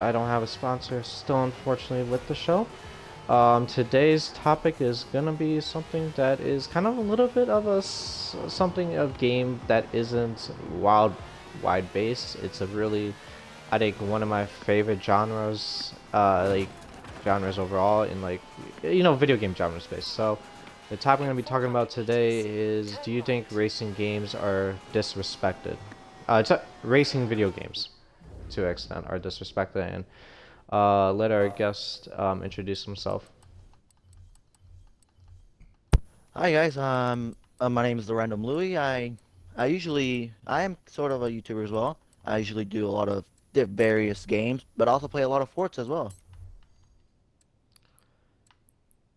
I don't have a sponsor still, unfortunately, with the show. Today's topic is gonna be something that is kind of a little bit of something of game that isn't wide based. It's a really, I think, one of my favorite genres, genres overall in video game genre space. So, the topic I'm gonna be talking about today is: do you think racing games are disrespected? Racing video games to an extent are disrespected, and let our guest introduce himself. Hi guys, my name is the Random Louie. I am sort of a YouTuber as well. I usually do a lot of various games, but also play a lot of Forts as well.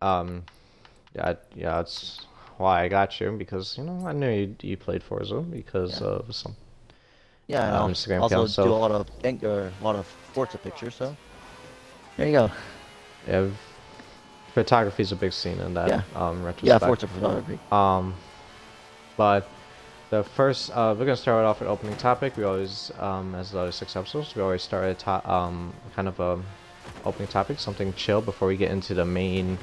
Um, yeah, that's why I got you, because I knew you played Forza because Yeah, of some yeah, and I'll Instagram also account. do So a lot of Forza pictures. So there you go. yeah, photography is a big scene in that Yeah, yeah, retrospect. Forza photography. Um, but the first we're gonna start off with opening topic. We always as the other 6 episodes, we always start at kind of a opening topic, something chill before we get into the main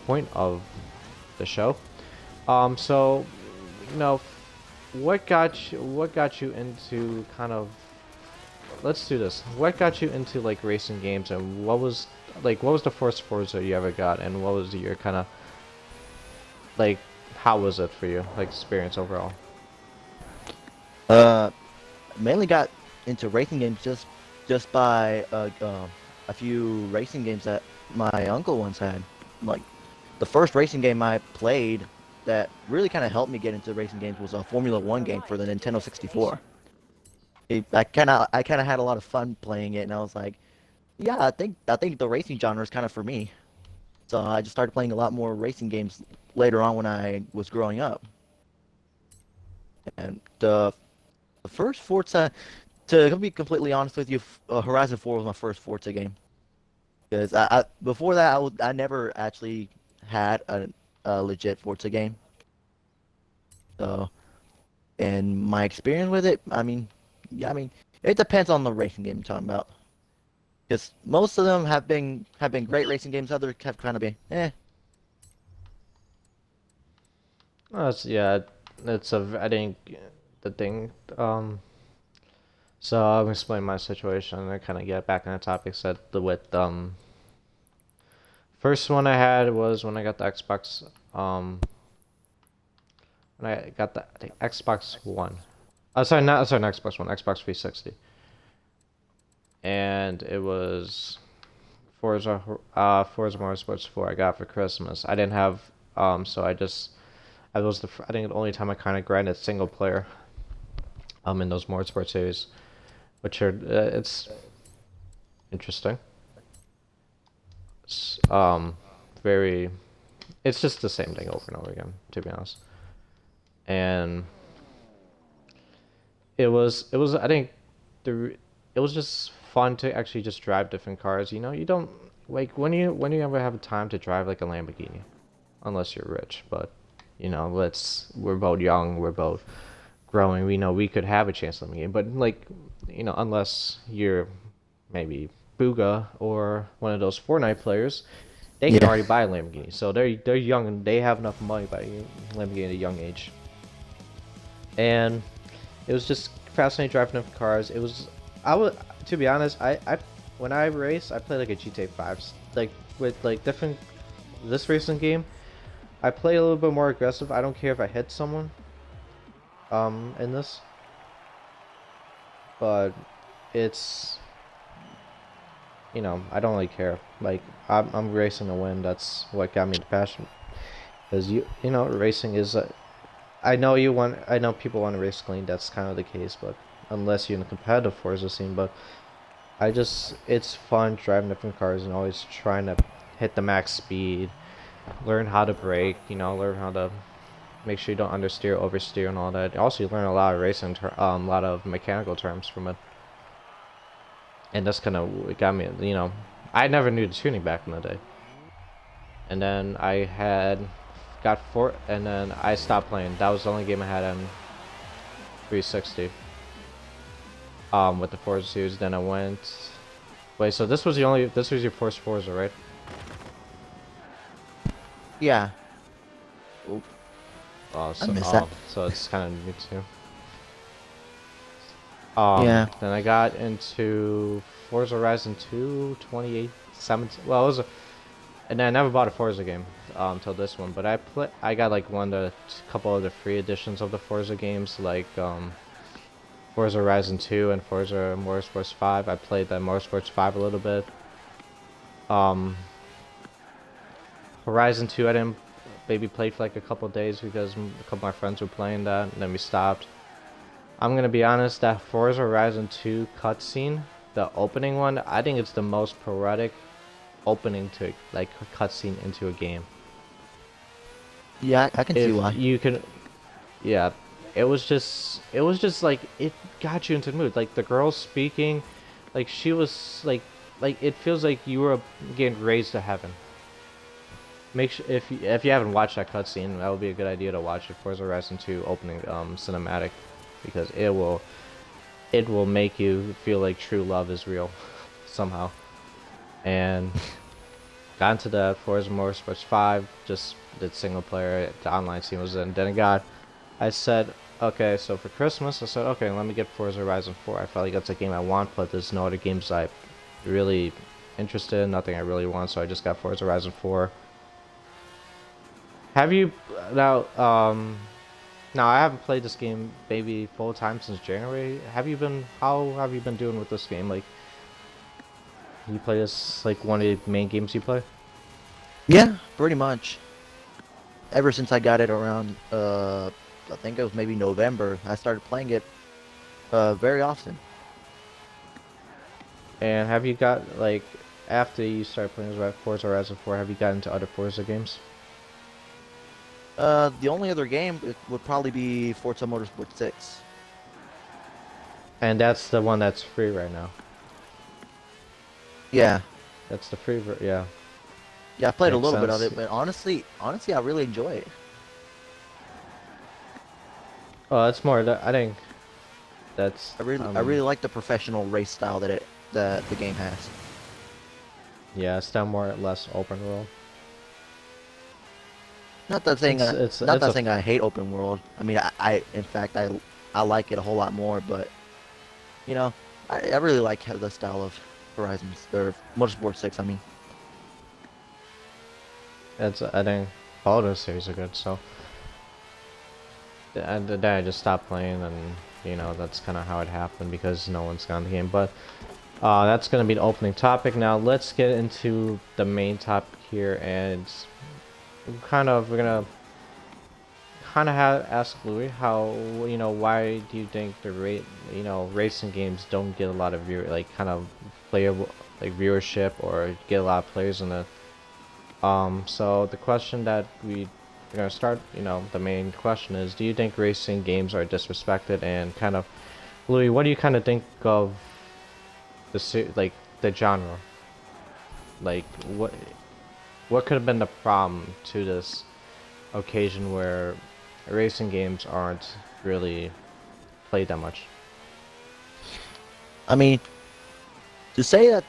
point of the show. So you know, what got you into kind of, let's do this. What got you into like racing games, and what was the first Forza you ever got, and what was your kind of like how was it for you, like experience overall? Uh, Mainly got into racing games just by a few racing games that my uncle once had. Like the first racing game I played that really kind of helped me get into racing games was a Formula One game for the Nintendo 64. I kind of had a lot of fun playing it, and I was like, yeah, I think the racing genre is kind of for me. So I just started playing a lot more racing games later on when I was growing up. And the first Forza, to be completely honest with you, Horizon 4 was my first Forza game. Because before that, I never actually had a legit Forza game. So, and my experience with it, yeah, it depends on the racing game you're talking about. Because most of them have been great racing games. Others have kind of been, eh. Yeah, it's I think the thing. So I'll explain my situation and kind of get back on the topic. Said the with first one I had was when I got the Xbox. When I got the, I think, Xbox One. Not Xbox One, Xbox 360, and it was Forza Motorsports 4 I got for Christmas. I didn't have so I was I think the only time I kind of grinded single player in those Motorsport series, which are it's interesting. It's very, it's just the same thing over and over again, to be honest. And it was I think the it was just fun to actually just drive different cars. You don't like when you ever have time to drive like a Lamborghini, unless you're rich. But we're both young, we're both growing. We know we could have a chance in the game, but like unless you're maybe Booga or one of those Fortnite players, they can Yeah, already buy a Lamborghini. So they're young and they have enough money to buy a Lamborghini at a young age. And it was just fascinating driving different cars. It was, I would, to be honest, I when I race, I play like a GTA 5, like with like different this racing game. I play a little bit more aggressive. I don't care if I hit someone in this, but it's I don't really care. Like I'm racing to win. That's what got me the passion. Because racing is I know people want to race clean. That's kind of the case, but unless you're in a competitive Forza scene. But it's fun driving different cars and always trying to hit the max speed, learn how to brake. Learn how to make sure you don't understeer, oversteer, and all that. Also, you learn a lot of racing, a lot of mechanical terms from it, and that's kind of what got me. I never knew the tuning back in the day, and then I had got four, and then I stopped playing. That was the only game I had on 360. With the Forza series. Then I went Wait, so this was your first Forza, right? Yeah. Oop, I missed that. So it's kind of new too. Yeah. Then I got into Forza Horizon 2, 2017. Well, it was and I never bought a Forza game till this one, but I got like couple of the free editions of the Forza games, like Forza Horizon 2 and Forza Motorsports 5. I played that Motorsports 5 a little bit. Um, Horizon 2 I didn't maybe played for like a couple of days because a couple of my friends were playing that, and then we stopped. I'm gonna be honest, that Forza Horizon 2 cutscene, the opening one, I think it's the most poetic opening to like cutscene into a game. Yeah, I can see If why. you can, yeah, it was just like it got you into the mood. Like the girl speaking, like she was like it feels like you were getting raised to heaven. Make sure if you haven't watched that cutscene, that would be a good idea to watch it. Forza Horizon 2 opening cinematic, because it will make you feel like true love is real somehow. And got into the Forza Motorsports 5, just did single player. The online scene was in. I said, okay, so for Christmas, I said, okay, let me get Forza Horizon 4. I felt like that's a game I want, but there's no other games I really interested in, nothing I really want, so I just got Forza Horizon 4. Have you now? Now I haven't played this game maybe full time since January. Have you been? How have you been doing with this game? Like, you play this like one of the main games you play? Yeah, pretty much. Ever since I got it around, I think it was maybe November, I started playing it very often. And have you got like after you started playing Forza Horizon 4, have you gotten into other Forza games? The only other game would probably be Forza Motorsport 6. And that's the one that's free right now. Yeah, That's the yeah, yeah, I played a makes little bit of sense. it, but honestly, I really enjoy it. Well, it's more that I think that's I really like the professional race style that the game has. yeah, it's now more or less open world. Not It's that a saying I hate open world. I mean, in fact, I like it a whole lot more. But you know, I really like the style of Horizons or Motorsport 6. I mean, it's I think all of those series are good. So and then I just stopped playing, and that's kind of how it happened because no one's got the game. But that's gonna be the opening topic. Now let's get into the main topic here, and we're gonna kind of ask Louis how why do you think the racing games don't get a lot of like kind of player like viewership or get a lot of players in it. So the question that we're gonna start, the main question is, do you think racing games are disrespected? And kind of, Louis, what do you kind of think of like the genre? Like what could have been the problem to this occasion where racing games aren't really played that much? I mean, to say that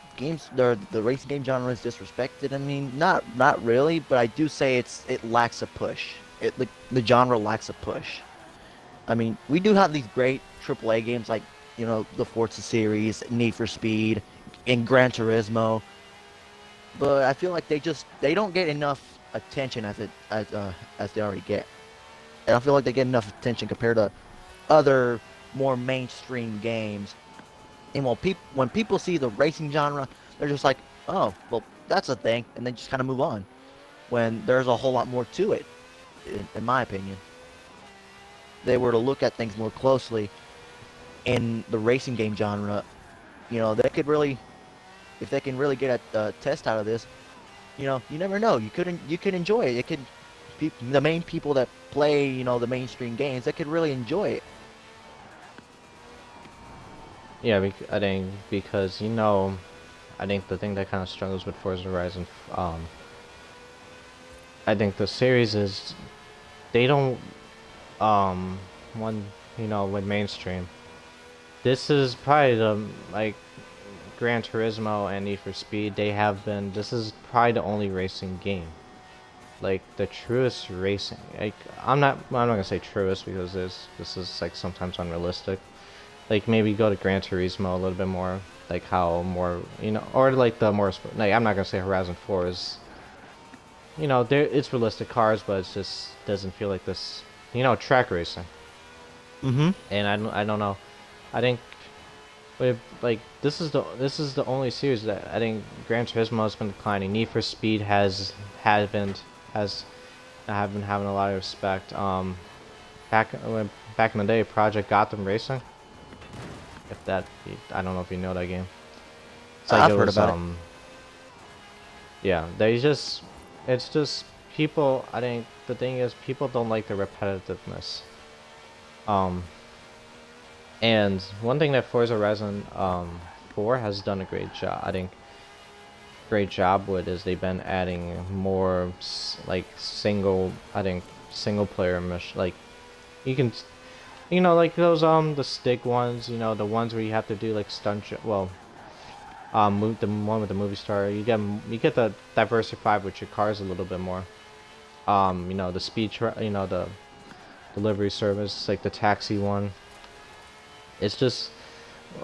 the racing game genre is disrespected, I mean, not really, but I do say it lacks a push. The genre lacks a push. I mean, we do have these great AAA games like the Forza series, Need for Speed, and Gran Turismo, but I feel like they don't get enough attention as they already get. And I feel like they get enough attention compared to other more mainstream games. And when people see the racing genre, they're just like, oh, well, that's a thing, and they just kind of move on. When there's a whole lot more to it, in my opinion. They were to look at things more closely in the racing game genre, they could really, if they can really get a test out of this, you never know. You could enjoy it. The main people that play, the mainstream games, they could really enjoy it. Yeah, I think because I think the thing that kind of struggles with Forza Horizon, I think the series is they don't one with mainstream. This is probably the like Gran Turismo and Need for Speed, they have been. This is probably the only racing game, like the truest racing. Like I'm not gonna say truest because this is like sometimes unrealistic. Like maybe go to Gran Turismo a little bit more, like how more or like the more like I'm not gonna say Horizon 4 is there it's realistic cars, but it just doesn't feel like this track racing. Mm-hmm. And I don't know. I think but like this is the only series that I think Gran Turismo has been declining. Need for Speed has I have been having a lot of respect. Back in the day, Project Gotham Racing. If that, I don't know if you know that game. It's like I've it heard was about it. yeah. It's just people. I think the thing is people don't like the repetitiveness. Um, and one thing that Forza Horizon 4 has done a great job. I think great job with is they've been adding more like single player like you can like those the stick ones, the ones where you have to do like the one with the movie star, you get the diversify with your cars a little bit more. The the delivery service, like the taxi one. It's just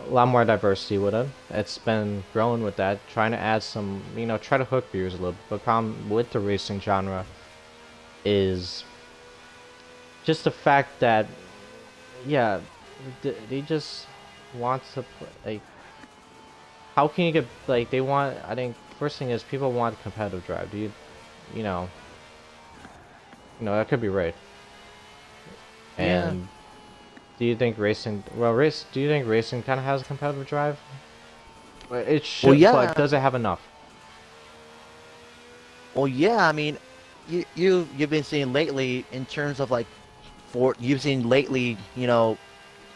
a lot more diversity with it. It's been growing with that, trying to add some, try to hook viewers a little bit. But problem with the racing genre is just the fact that, yeah, they just want to play. Like, how can you get like they want? I think first thing is people want competitive drive. You know, that could be right. Yeah. And do you think racing? Well, Do you think racing kind of has a competitive drive? Well, it Well, should, but yeah. does it have enough? Well, yeah. I mean, you've been seeing lately in terms of like, you've seen lately,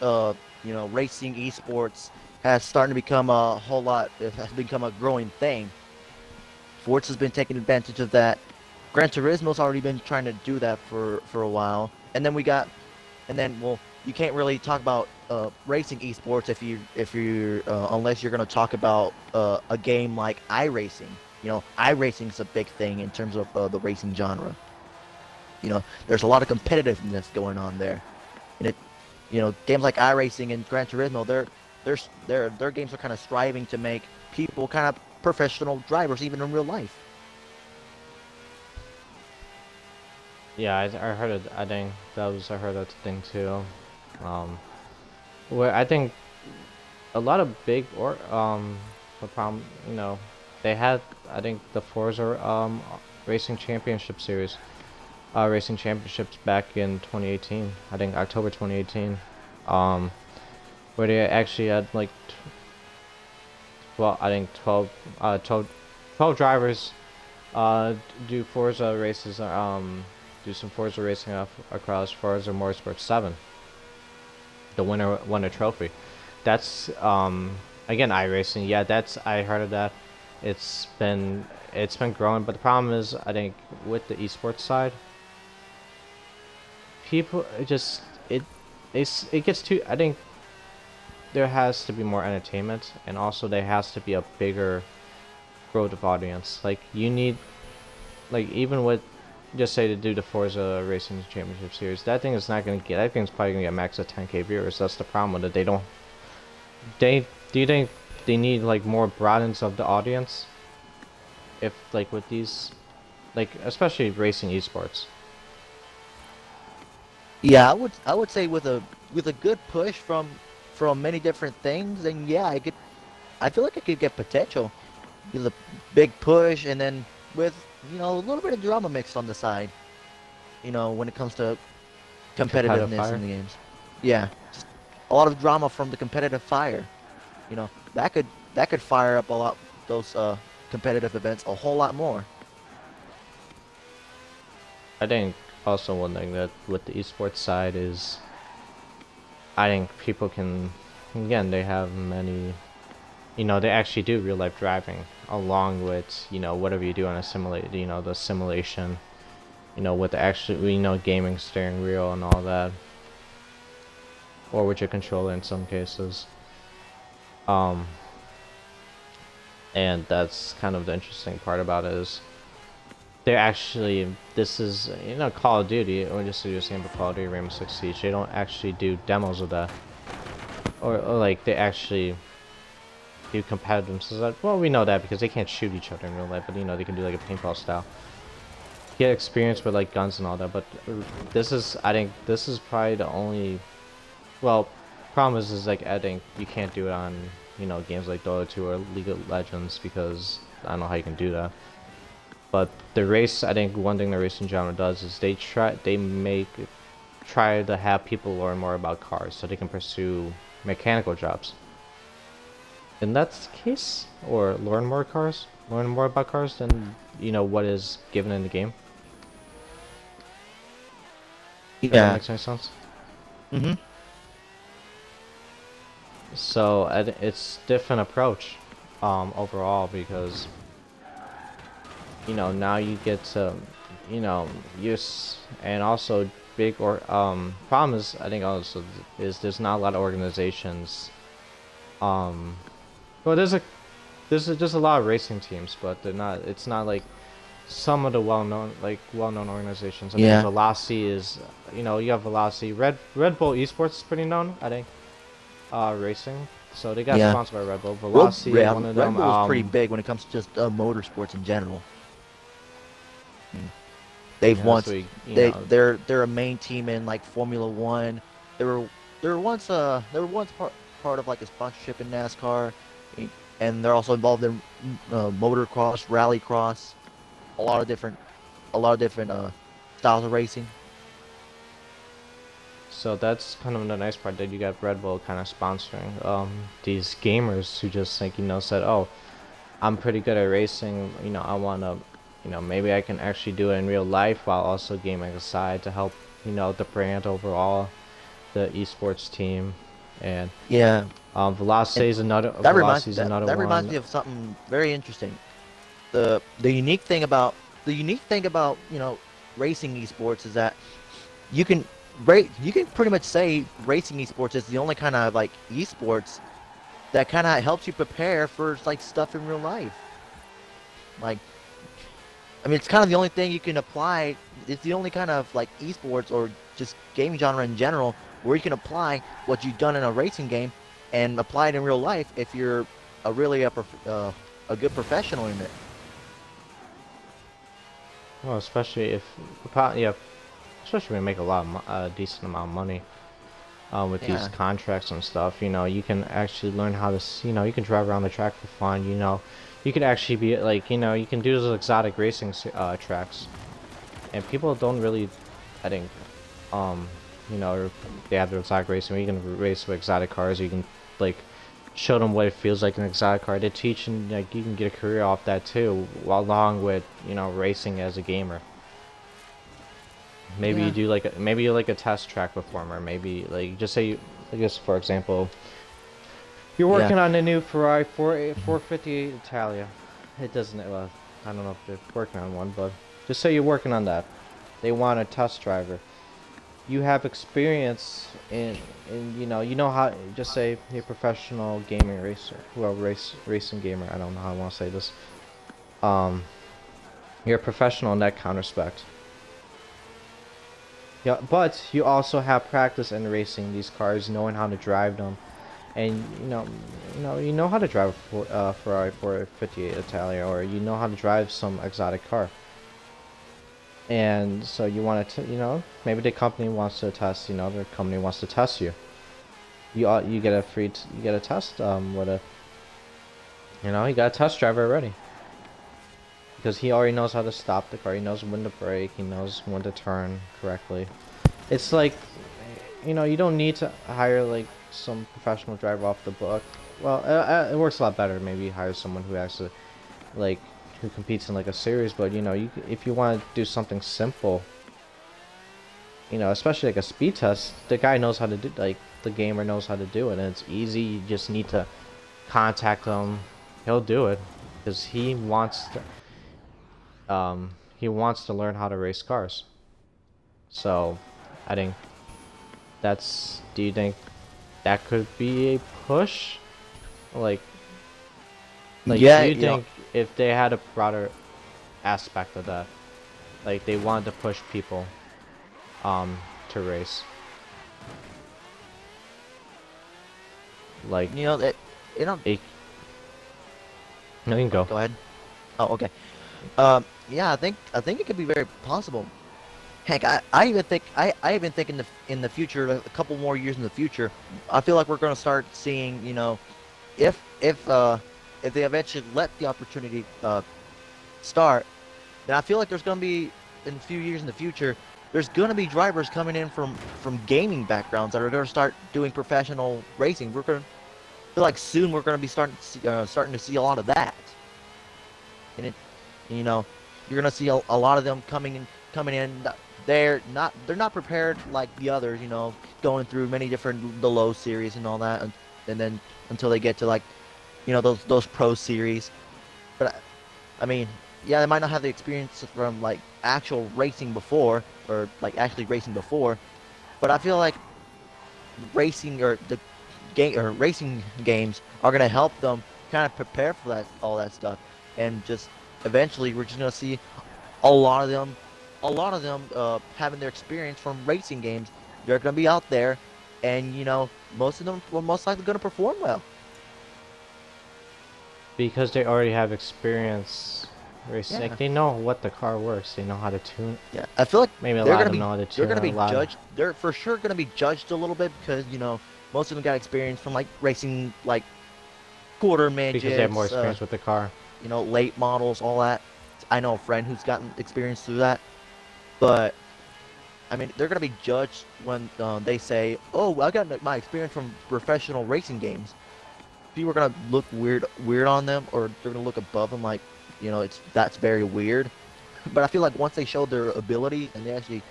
uh, racing esports has starting to become a whole lot. It has become a growing thing. Forza's been taking advantage of that. Gran Turismo's already been trying to do that for a while. And then well, you can't really talk about racing esports if you unless you're gonna talk about a game like iRacing. iRacing's a big thing in terms of the racing genre. There's a lot of competitiveness going on there, and games like iRacing and Gran Turismo, their games are kind of striving to make people kind of professional drivers even in real life. Yeah, I heard it. I heard that thing too. Um, where I think a lot of big the problem, they had I think the Forza Racing Championship Series, Racing Championships back in 2018. I think October 2018. Um, where they actually had like, well, I think 12 drivers do Forza races, do some Forza racing across Forza Motorsport 7. The winner won a trophy. That's again iRacing. Yeah, I heard of that. It's been growing, but the problem is I think with the esports side, people it just it gets too. I think there has to be more entertainment, and also there has to be a bigger growth of audience. Like you need, like even with just say to do the Forza Racing Championship Series, that thing is not gonna get. That thing's probably gonna get max of 10K viewers. That's the problem with it. They don't. Do you think they need like more broadens of the audience? If like with these, like especially racing esports. Yeah, I would say with a good push from many different things, then yeah, I feel like it could get potential. With a big push, and then with a little bit of drama mixed on the side. When it comes to Competitive competitiveness in fire. the games. Yeah, just a lot of drama from the competitive fire. You know, that could fire up a lot those competitive events a whole lot more. I think also one thing that with the esports side is I think people can again they have many they actually do real life driving along with whatever you do on a simulator the simulation with the actual gaming steering wheel and all that or with your controller in some cases. um And that's kind of the interesting part about it is they're actually, this is, Call of Duty, or just the same Call of Duty Rainbow Six Siege, they don't actually do demos of that. Or like, they actually do competitive. So that, well, we know that because they can't shoot each other in real life, but they can do like a paintball style. Get experience with like guns and all that, but I think this is probably the only, well, problem is like, I think you can't do it on, games like Dota 2 or League of Legends because I don't know how you can do that. But the race, I think one thing the racing genre does is try to have people learn more about cars so they can pursue mechanical jobs. And that's the case, or learn more about cars than what is given in the game. If that Yeah. makes any sense. Mhm. So it's different approach, overall because now you get to use, and also big, or problem is, I think also, is there's not a lot of organizations. um well, there's just a lot of racing teams, but it's not like some of the well-known organizations. I mean, Yeah. Velocity is, you have Velocity. Red Bull Esports is pretty known, I think, racing. So they got Yeah. sponsored by Red Bull. Velocity is one of Red them. Bull is pretty big when it comes to just motorsports in general. Mm. They've Yeah, once so we, they're a main team in like Formula One. They were they were once part of like a sponsorship in NASCAR, and they're also involved in motocross, rallycross, a lot of different styles of racing. so that's kind of the nice part, that you got Red Bull kind of sponsoring these gamers who just like said, oh, I'm pretty good at racing. I want to, maybe I can actually do it in real life while also gaming aside to help, the brand overall, the esports team. And Yeah, and Velocity is another that reminds one. me of something very interesting. The unique thing about racing esports is that you can you can pretty much say racing esports is the only kind of like esports that kind of helps you prepare for like stuff in real life. Like, I mean, it's kind of the only thing you can apply. It's the only kind of like esports or just gaming genre in general where you can apply what you've done in a racing game and apply it in real life if you're a good professional in it. Well, especially if, yeah, especially when you make a decent amount of money. With these Yeah, contracts and stuff, you can actually learn how to, you can drive around the track for fun. You could actually be like, you can do those exotic racing tracks, and people don't really, I think, um, they have the exotic racing where you can race with exotic cars. You can like show them what it feels like in an exotic car. They teach, and like you can get a career off that too, along with racing as a gamer. Maybe you yeah, do maybe you're like a test track performer. Maybe like, just say I guess for example, you're yeah. working on a new Ferrari 458 Italia. It doesn't. Well, I don't know if they're working on one, but just say you're working on that. They want a test driver. You have experience in you know how. Just say you're a professional gaming racer. Well, racing gamer. I don't know how I want to say this. Um, you're a professional in that kind of respect. Yeah, but you also have practice in racing these cars, knowing how to drive them, and you know how to drive a Ferrari 458 Italia, or you know how to drive some exotic car. And so you want to, maybe the company wants to test, the company wants to test you. You get a you get a test with a, you got a test driver already, because he already knows how to stop the car, he knows when to brake, he knows when to turn correctly. It's like, you don't need to hire like some professional driver off the book. Well, it works a lot better. Maybe hire someone who actually, like, who competes in like a series. But if you want to do something simple, especially like a speed test, the guy knows how to do. Like, the gamer knows how to do it, and it's easy. You just need to contact him. He'll do it because he wants to learn how to race cars. So, I think do you think that could be a push? Like, Like, do Yeah, you think if they had a broader aspect of that, like they wanted to push people um to race, like that you know. it, no, you can go. Go ahead. Oh, okay. Yeah, I think it could be very possible. Heck, I even think in the future, a couple more years in the future, I feel like we're going to start seeing, if if uh if they eventually let the opportunity start, then I feel like there's going to be in a few years in the future, there's going to be drivers coming in from gaming backgrounds that are going to start doing professional racing. We're going to feel like soon we're going to be starting to see a lot of that, and you know, you're going to see a lot of them coming in. They're not prepared like the others, going through many different the low series and all that, and then until they get to like, those pro series. But I mean, yeah, they might not have the experience from like actual racing before, or like actually racing before, but I feel like racing or the game or racing games are gonna help them kind of prepare for that all that stuff, and just eventually we're just gonna see a lot of them, having their experience from racing games. They're gonna be out there, and most of them will most likely gonna perform well. Because they already have experience racing, Yeah. like they know what the car works, they know how to tune. Yeah, I feel like Maybe a lot of them know how to they're tune gonna it. A be lot judged. They're for sure gonna be judged a little bit because most of them got experience from like racing like quarter because they have more midgets, experience with the car. late models, all that. I know a friend who's gotten experience through that, but I mean they're gonna be judged when they say, "Oh, I got my experience from professional racing games." People are gonna look weird on them, or they're gonna look above them like, that's very weird. But I feel like once they show their ability and they actually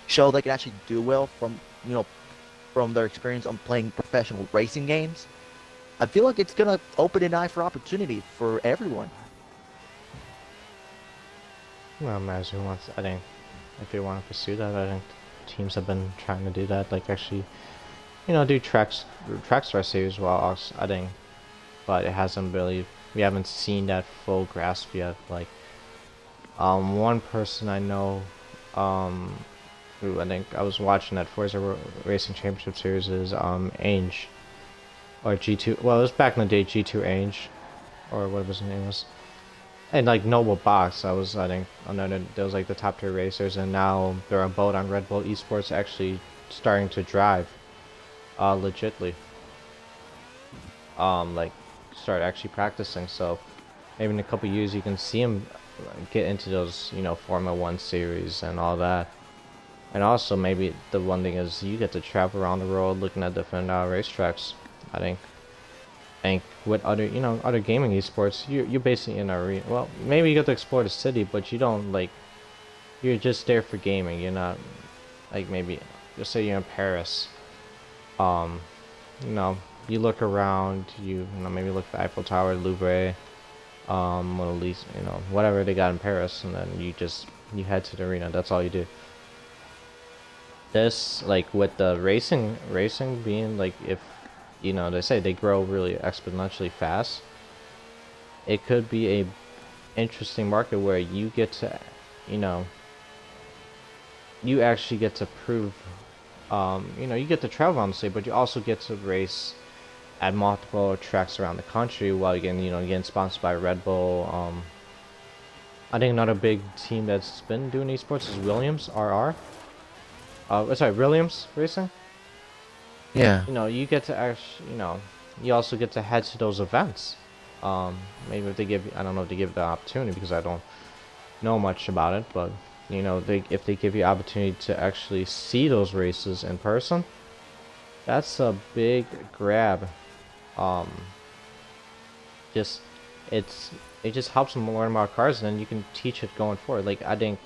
show they can actually do well from their experience on playing professional racing games, I feel like it's gonna open an eye for opportunity for everyone. Well, imagine who wants. I think if they want to pursue that, I think teams have been trying to do that. Like actually, do track star series well. I think, but it hasn't really. We haven't seen that full grasp yet. Like, one person I know, um, who I think I was watching that Forza Racing Championship Series is Ainge or G2. Well, it was back in the day, G2 Ainge, or whatever his name was. And like Noble Box, I think I know that there was like the top tier racers, and now they're both on Red Bull Esports, actually starting to drive, legitly. Like start actually practicing. So maybe in a couple years you can see him get into those, Formula One series and all that. And also maybe the one thing is you get to travel around the world looking at different racetracks. I think with other gaming esports, you're basically in a arena. Well, maybe you get to explore the city, but you don't like. You're just there for gaming. You're not like maybe just say you're in Paris. Um, you know, you look around. Maybe look at the Eiffel Tower, Louvre, Mona Lisa. Whatever they got in Paris, and then you head to the arena. That's all you do. This like with the racing being like if they say they grow really exponentially fast, it could be a interesting market where you get to you know you actually get to prove you get to travel on the state, but you also get to race at multiple tracks around the country while getting sponsored by Red Bull. I think another big team that's been doing esports is Williams RR. Sorry, Williams Racing. Yeah. You get to actually, you also get to head to those events. Maybe if they give, I don't know if they give the opportunity because I don't know much about it, but if they give you opportunity to actually see those races in person, that's a big grab. Um, just it just helps them learn about cars, and then you can teach it going forward. Like I think,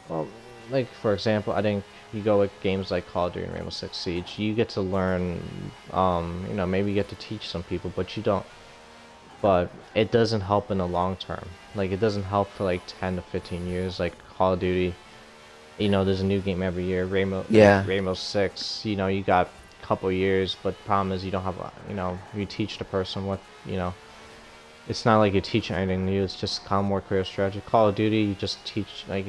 well, like for example, I think you go with games like Call of Duty and Rainbow Six Siege, you get to learn, maybe you get to teach some people, but you don't. But it doesn't help in the long term. Like it doesn't help for like 10 to 15 years. Like Call of Duty, there's a new game every year. Yeah. Rainbow Six, you got a couple years, but the problem is you don't have, you teach the person what, it's not like you teach anything new. It's just kind of more career strategy. Call of Duty, you just teach like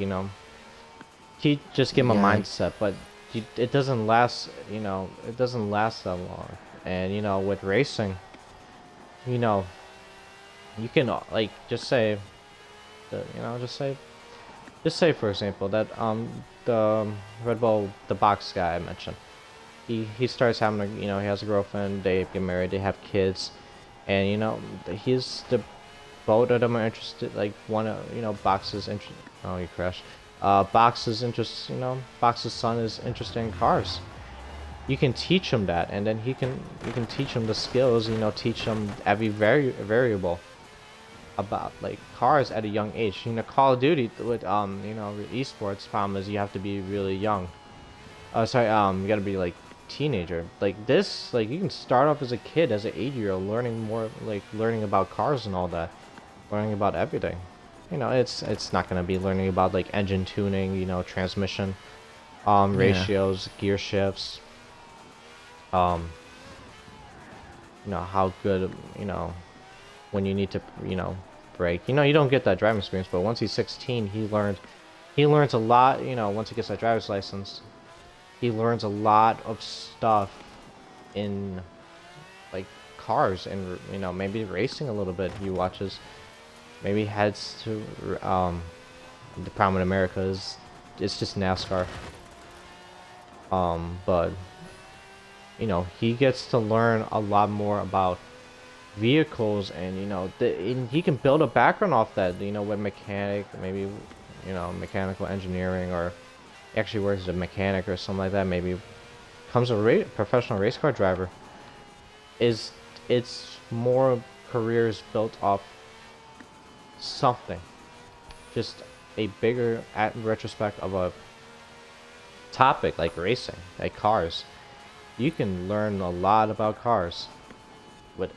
just give them a Yeah, mindset, but it doesn't last. It doesn't last that long. And with racing, you know, you can like just say, that, just say for example that the Red Bull the box guy I mentioned. He starts having he has a girlfriend. They get married. They have kids, and he's the both of them are interested. Like one of Box's interest. Oh, you crashed. Box's interest. Box's son is interested in cars. You can teach him that, and then you can teach him the skills. Teach him every variable about like cars at a young age. Call of Duty with esports problem is you have to be really young. Sorry, you gotta be like teenager. Like this, like you can start off as a kid, as an 8-year-old, learning more, like learning about cars and all that, learning about everything. It's not gonna be learning about like engine tuning, transmission, yeah, ratios, gear shifts, um, how good, when you need to, brake. You don't get that driving experience, but once he's 16, he learns a lot. Once he gets that driver's license, he learns a lot of stuff in like cars and maybe racing a little bit. He watches, maybe heads to the problem in America is it's just NASCAR. But he gets to learn a lot more about vehicles, and and he can build a background off that. With mechanic, maybe mechanical engineering, or actually works as a mechanic or something like that. Maybe becomes a professional race car driver. Is It's more careers built off something, just a bigger at retrospect of a topic like racing, like cars. You can learn a lot about cars with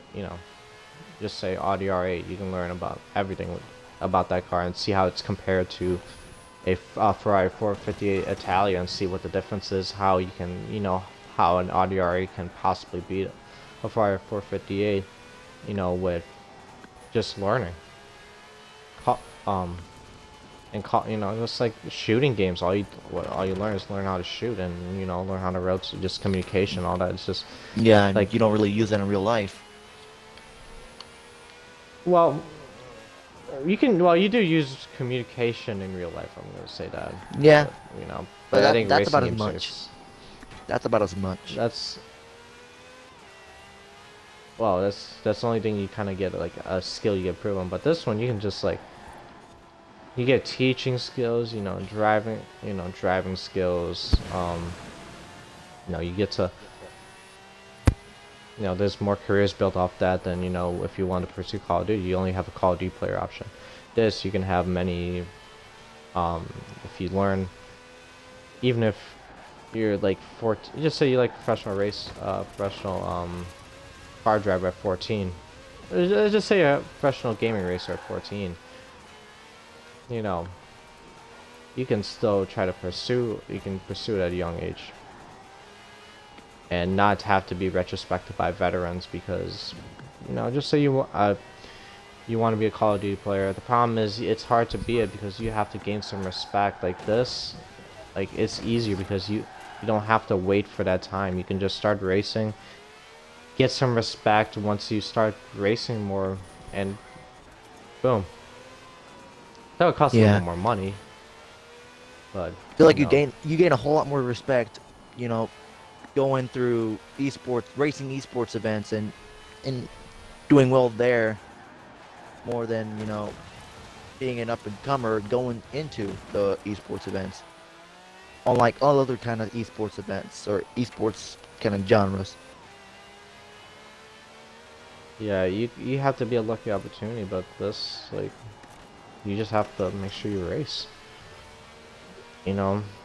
just say Audi R8. You can learn about everything about that car and see how it's compared to a Ferrari 458 Italia, and see what the difference is. How you can how an Audi R8 can possibly beat a Ferrari 458. With just learning. Ca- Um, just like shooting games. All you learn is learn how to shoot, and learn how to just communication, all that. It's just yeah, and like, you don't really use that in real life. well, you do use communication in real life. I'm gonna say that, Yeah, but but I think that's racing about as games much. That's about as much. that's well, that's the only thing you kind of get, like a skill you get proven. But this one, you can just like you get teaching skills, driving skills. You get to there's more careers built off that than if you want to pursue Call of Duty, you only have a Call of Duty player option. This you can have many. If you learn, even if you're like 14, just say you like professional car driver at 14. Let's just say a professional gaming racer at 14. You know, you can still try to pursue. You can pursue it at a young age, and not have to be retrospected by veterans because, just say you want to be a Call of Duty player. The problem is it's hard to be it because you have to gain some respect. Like this, like it's easier because you don't have to wait for that time. You can just start racing, get some respect once you start racing more, and boom. That would cost a little Yeah, bit more money, but I feel like you know, you gain a whole lot more respect. You know, going through esports, racing esports events, and doing well there more than being an up and comer going into the esports events. Unlike all other kind of esports events or esports kind of genres. yeah, you have to be a lucky opportunity, but this like you just have to make sure you race.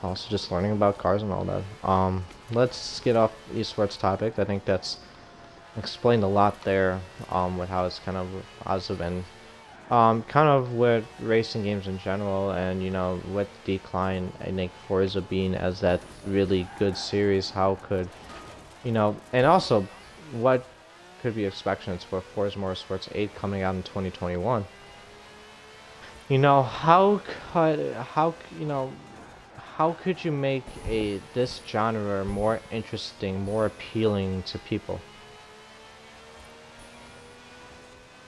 Also just learning about cars and all that. Let's get off esports topic. I think that's explained a lot there. With how it's kind of positive and kind of with racing games in general, and with decline, I think Forza being as that really good series, how could and also what could be expectations for Forza Motorsports 8 coming out in 2021. You know, how could you make this genre more interesting, more appealing to people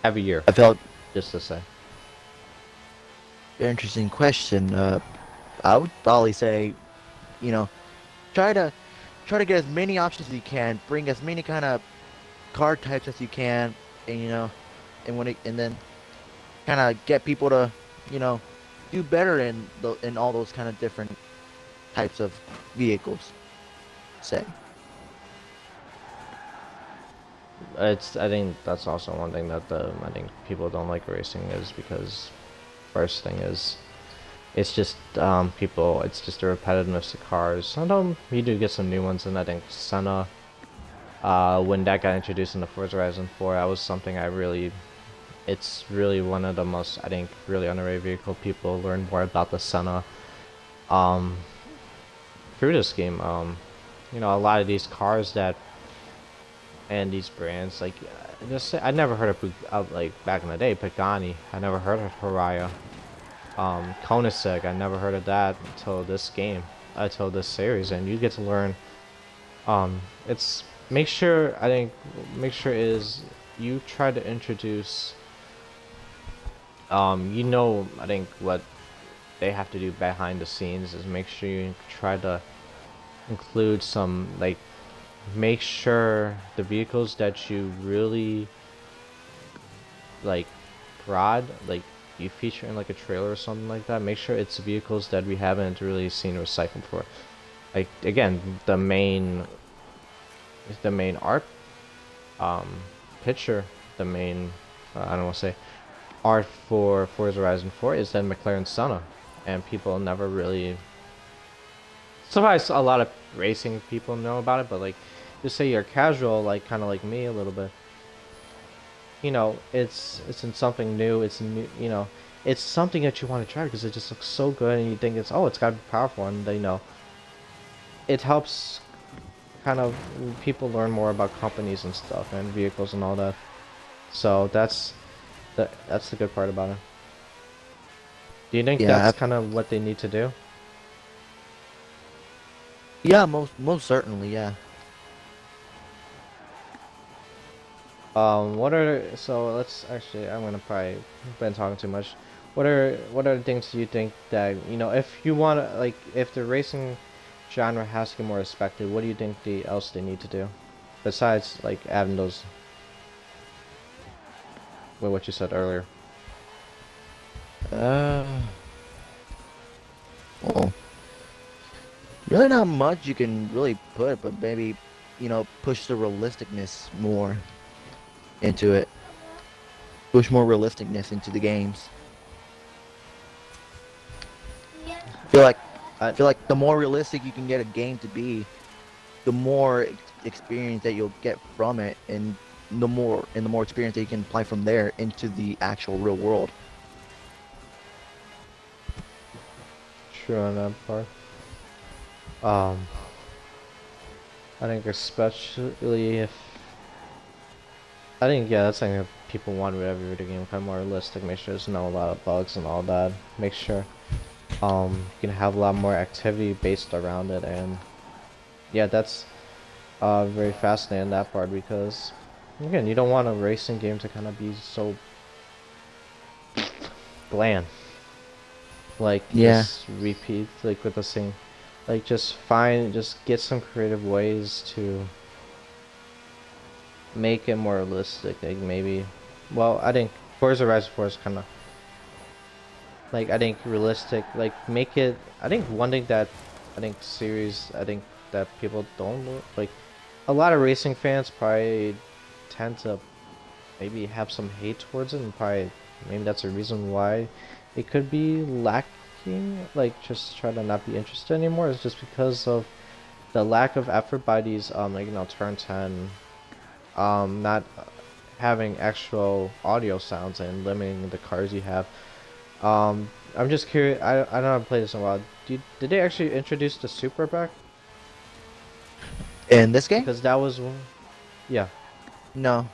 every year, I felt just to say? very interesting question. I would probably say, you know, try to get as many options as you can, bring as many kind of card types as you can, and and then kind of get people to, you know, do better in all those kind of different types of vehicles. Say, I think that's also one thing that I think people don't like racing is because first thing is it's just it's just the repetitiveness of cars. Although you do get some new ones, and I think Senna, when that got introduced in the Forza Horizon 4, that was something it's really one of the most, I think, really underrated vehicle. People learn more about the Senna um, through this game. You know, a lot of these cars that and these brands, like, I never heard of like back in the day, Pagani. I never heard of Haraya. Koenigsegg, I never heard of that until this game, until this series, and you get to learn. It's make sure is you try to introduce. I think what they have to do behind the scenes is make sure you try to include some like make sure the vehicles that you really like prod like you feature in like a trailer or something like that, make sure it's vehicles that we haven't really seen recycled for. Like again, the main art um picture, the main I don't want to say art for Forza Horizon 4 is then McLaren Senna, and people never really. Sometimes a lot of racing people know about it, but like, just say you're casual, like kind of like me a little bit. You know, it's in something new. It's new. You know, it's something that you want to try because it just looks so good, and you think it's got to be powerful, and you know, it helps kind of people learn more about companies and stuff and vehicles and all that. So that's the good part about it. Do you think yeah, that's kind of what they need to do? yeah, most certainly, yeah. What are so let's actually I'm gonna probably been talking too much. What are the things you think that if you want to like if the racing genre has to get more respected, what do you think else they need to do besides like adding those what you said earlier? Uh, well, really not much you can really put, but maybe, push the realisticness more into it. Push more realisticness into the games. Feel like I feel like the more realistic you can get a game to be, the more experience that you'll get from it, and the more experience that you can apply from there into the actual real world. true on that part. Um, I think especially if I think yeah, that's something that people want with every video game, kind of more realistic. Make sure there's not a lot of bugs and all that. Make sure you can have a lot more activity based around it, and yeah, that's very fascinating that part because again, you don't want a racing game to kind of be so bland, like Yeah. just repeat like with the same, like just get some creative ways to make it more realistic. Like maybe, well, I think Forza Horizon 4 is kind of like I think realistic. Like make it. I think one thing that I think that people don't like. A lot of racing fans probably tend to maybe have some hate towards it, and probably maybe that's a reason why it could be lacking. Like just try to not be interested anymore. It's just because of the lack of effort by these like turn 10 not having actual audio sounds and limiting the cars you have. I'm just curious. I don't have played this in a while. Did they actually introduce the super back? In this game? Because that was one. Yeah. No.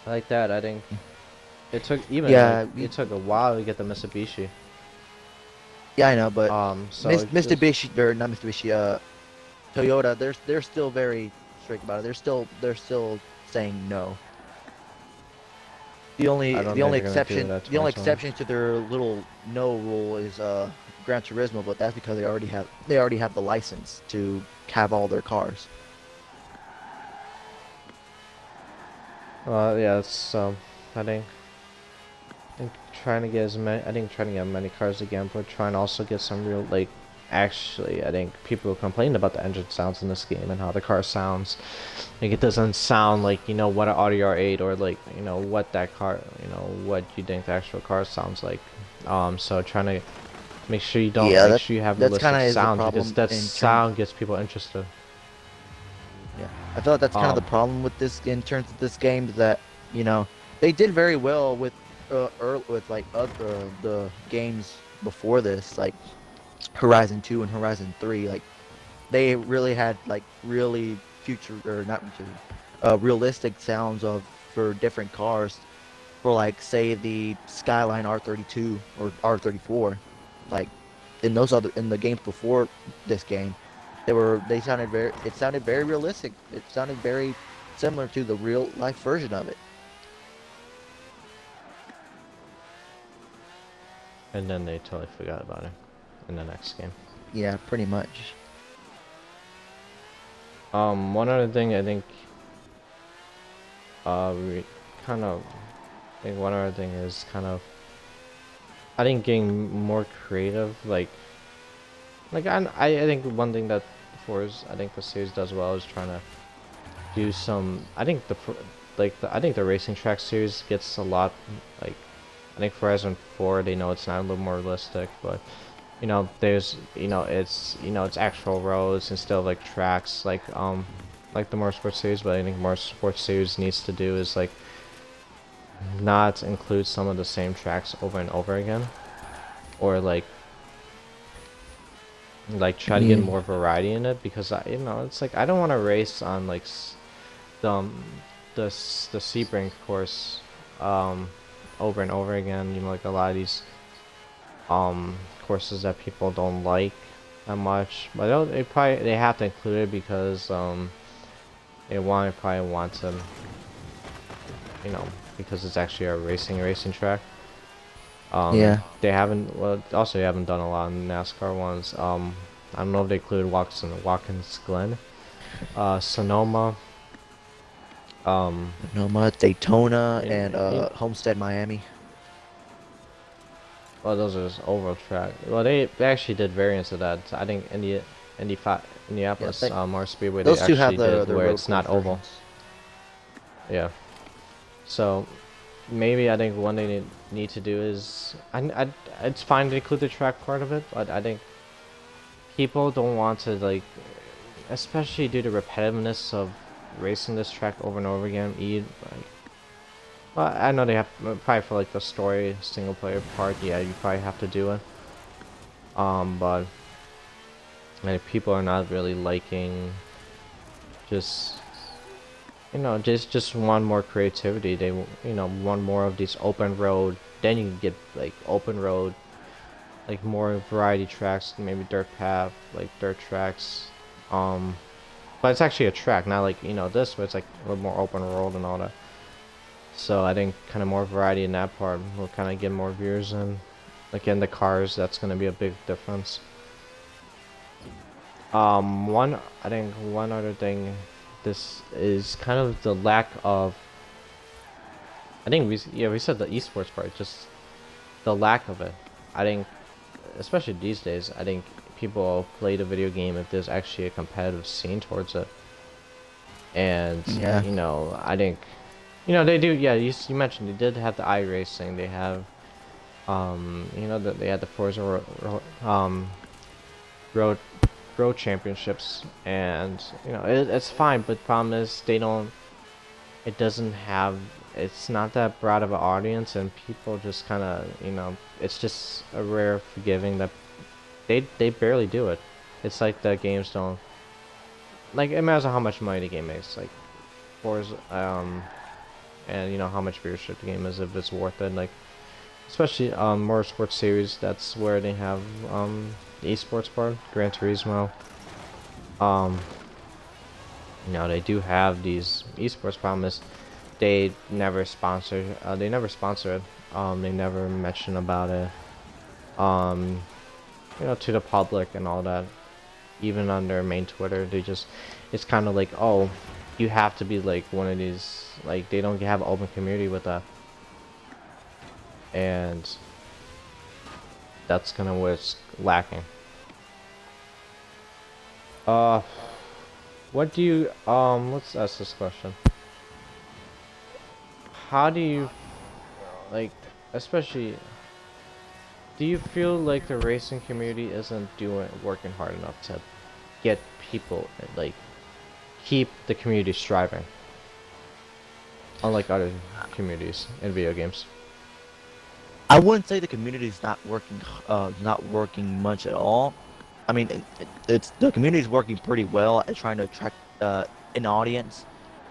like that. I think it took even like Yeah, it took a while to get the Mitsubishi. yeah, I know, but So it's just Mitsubishi or not Mitsubishi, Toyota, they're still very strict about it. They're still saying no. I don't think they're gonna do it at The only 2020. exception to their little no rule is Gran Turismo, but that's because they already have the license to have all their cars. Yeah, it's I think trying to get as many. I think trying to get many cars again, but trying to also get some real like. Actually, I think people complain about the engine sounds in this game and how the car sounds. Like it doesn't sound like what an Audi R8 or like what that car what you think the actual car sounds like. So trying to Yeah, make that sure you have that's kind realistic of is the sounds because problem that in terms. sound gets people interested. Yeah, I feel like that's kind of the Um, problem with this in terms of this game is that you know they did very well with with like the games before this, like Horizon 2 and Horizon 3. Like they really had like really future or not future, realistic sounds of for different cars for like say the Skyline R32 or R34. Like in the games before this game, they sounded very it sounded very realistic. It sounded very similar to the real life version of it. and then they totally forgot about it in the next game. Yeah, pretty much. One other thing I think we kind of I think one other thing is kind of I think getting more creative I think one thing that I think the series does well is trying to do some I think I think the racing track series gets a lot like I think for Horizon 4 they know it's not a little more realistic, but there's it's actual roads instead of like tracks like the motorsport series, but I think motorsport series needs to do is like not include some of the same tracks over and over again, or like try to get Yeah. more variety in it because it's like I don't want to race on like the the Sebring course um over and over again. Like a lot of these courses that people don't like that much, but they have to include it because probably want to you know because it's actually a racing track. Yeah. They haven't also they haven't done a lot of NASCAR ones. I don't know if they include Watkins Glen, Sonoma. Um, Sonoma, Daytona, and and Homestead, Miami. well, those are just oval track. Well, they actually did variants of that. I think Yeah, Indianapolis Motor Speedway they those two have actually did their where road it's course not oval. versions. Yeah. So maybe I think one thing they need to do is it's fine to include the track part of it, but I think people don't want to especially due to repetitiveness of racing this track over and over again. Well, I know they have probably for like the story single player part. Yeah, you probably have to do it. But like, people are not really liking just just want more creativity. They want more of these open road. Then you can get like open road, like more variety tracks, maybe dirt path, like dirt tracks. Um, but it's actually a track, not like this, where it's like a little more open world and all that. So I think kind of more variety in that part will kind of get more viewers in. Like in the cars, that's gonna be a big difference. I think one other thing, this is kind of the lack of. I think we said the esports part, just the lack of it. I think, especially these days, I think people play the video game if there's actually a competitive scene towards it. And Yeah. I think they do. Yeah, you mentioned they did have the iRacing. They have that they had the Forza road championships, and it's fine. But the problem is they don't. It doesn't have. It's not that broad of an audience, and people just kind of It's just a rare forgiving that they barely do it. It's like the games don't. Like it matters how much money the game makes. Like Forza and you know how much viewership the game is, if it's worth it. Like especially Motorsport Series, that's where they have the esports part, Gran Turismo. Um, you know they do have these esports. Problem is they never sponsor it. They never mention about it. Um, you know, to the public and all that. Even on their main Twitter, it's kind of like, oh, you have to be like one of these, like they don't have open community with that, and that's kind of what's lacking. Uh, what do you, let's ask this question. How do you, like, especially, do you feel like the racing community isn't working hard enough to get people, like, keep the community striving? Unlike other communities in video games. I wouldn't say the community's not working much at all. I mean, it's the community's working pretty well at trying to attract an audience,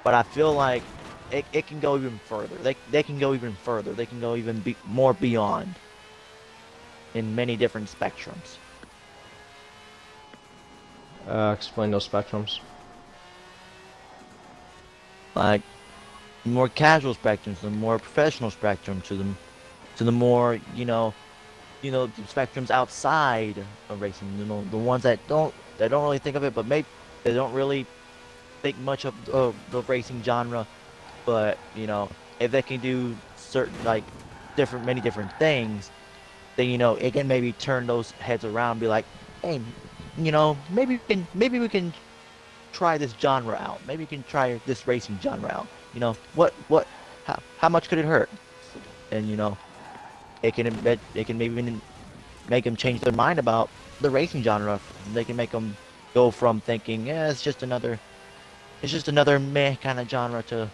but I feel like it can go even further. They can go even further. They can go even more beyond in many different spectrums. Explain those spectrums. Like more casual spectrums, the more professional spectrum, to the more the spectrums outside of racing. You know, the ones that don't really think of it, but maybe they don't really think much of the racing genre. But if they can do certain many different things, then it can maybe turn those heads around, and be like, hey, maybe we can try this genre out. Maybe we can try this racing genre out. How much could it hurt? And it can maybe even make them change their mind about the racing genre. They can make them go from thinking, yeah, it's just another meh kind of genre to,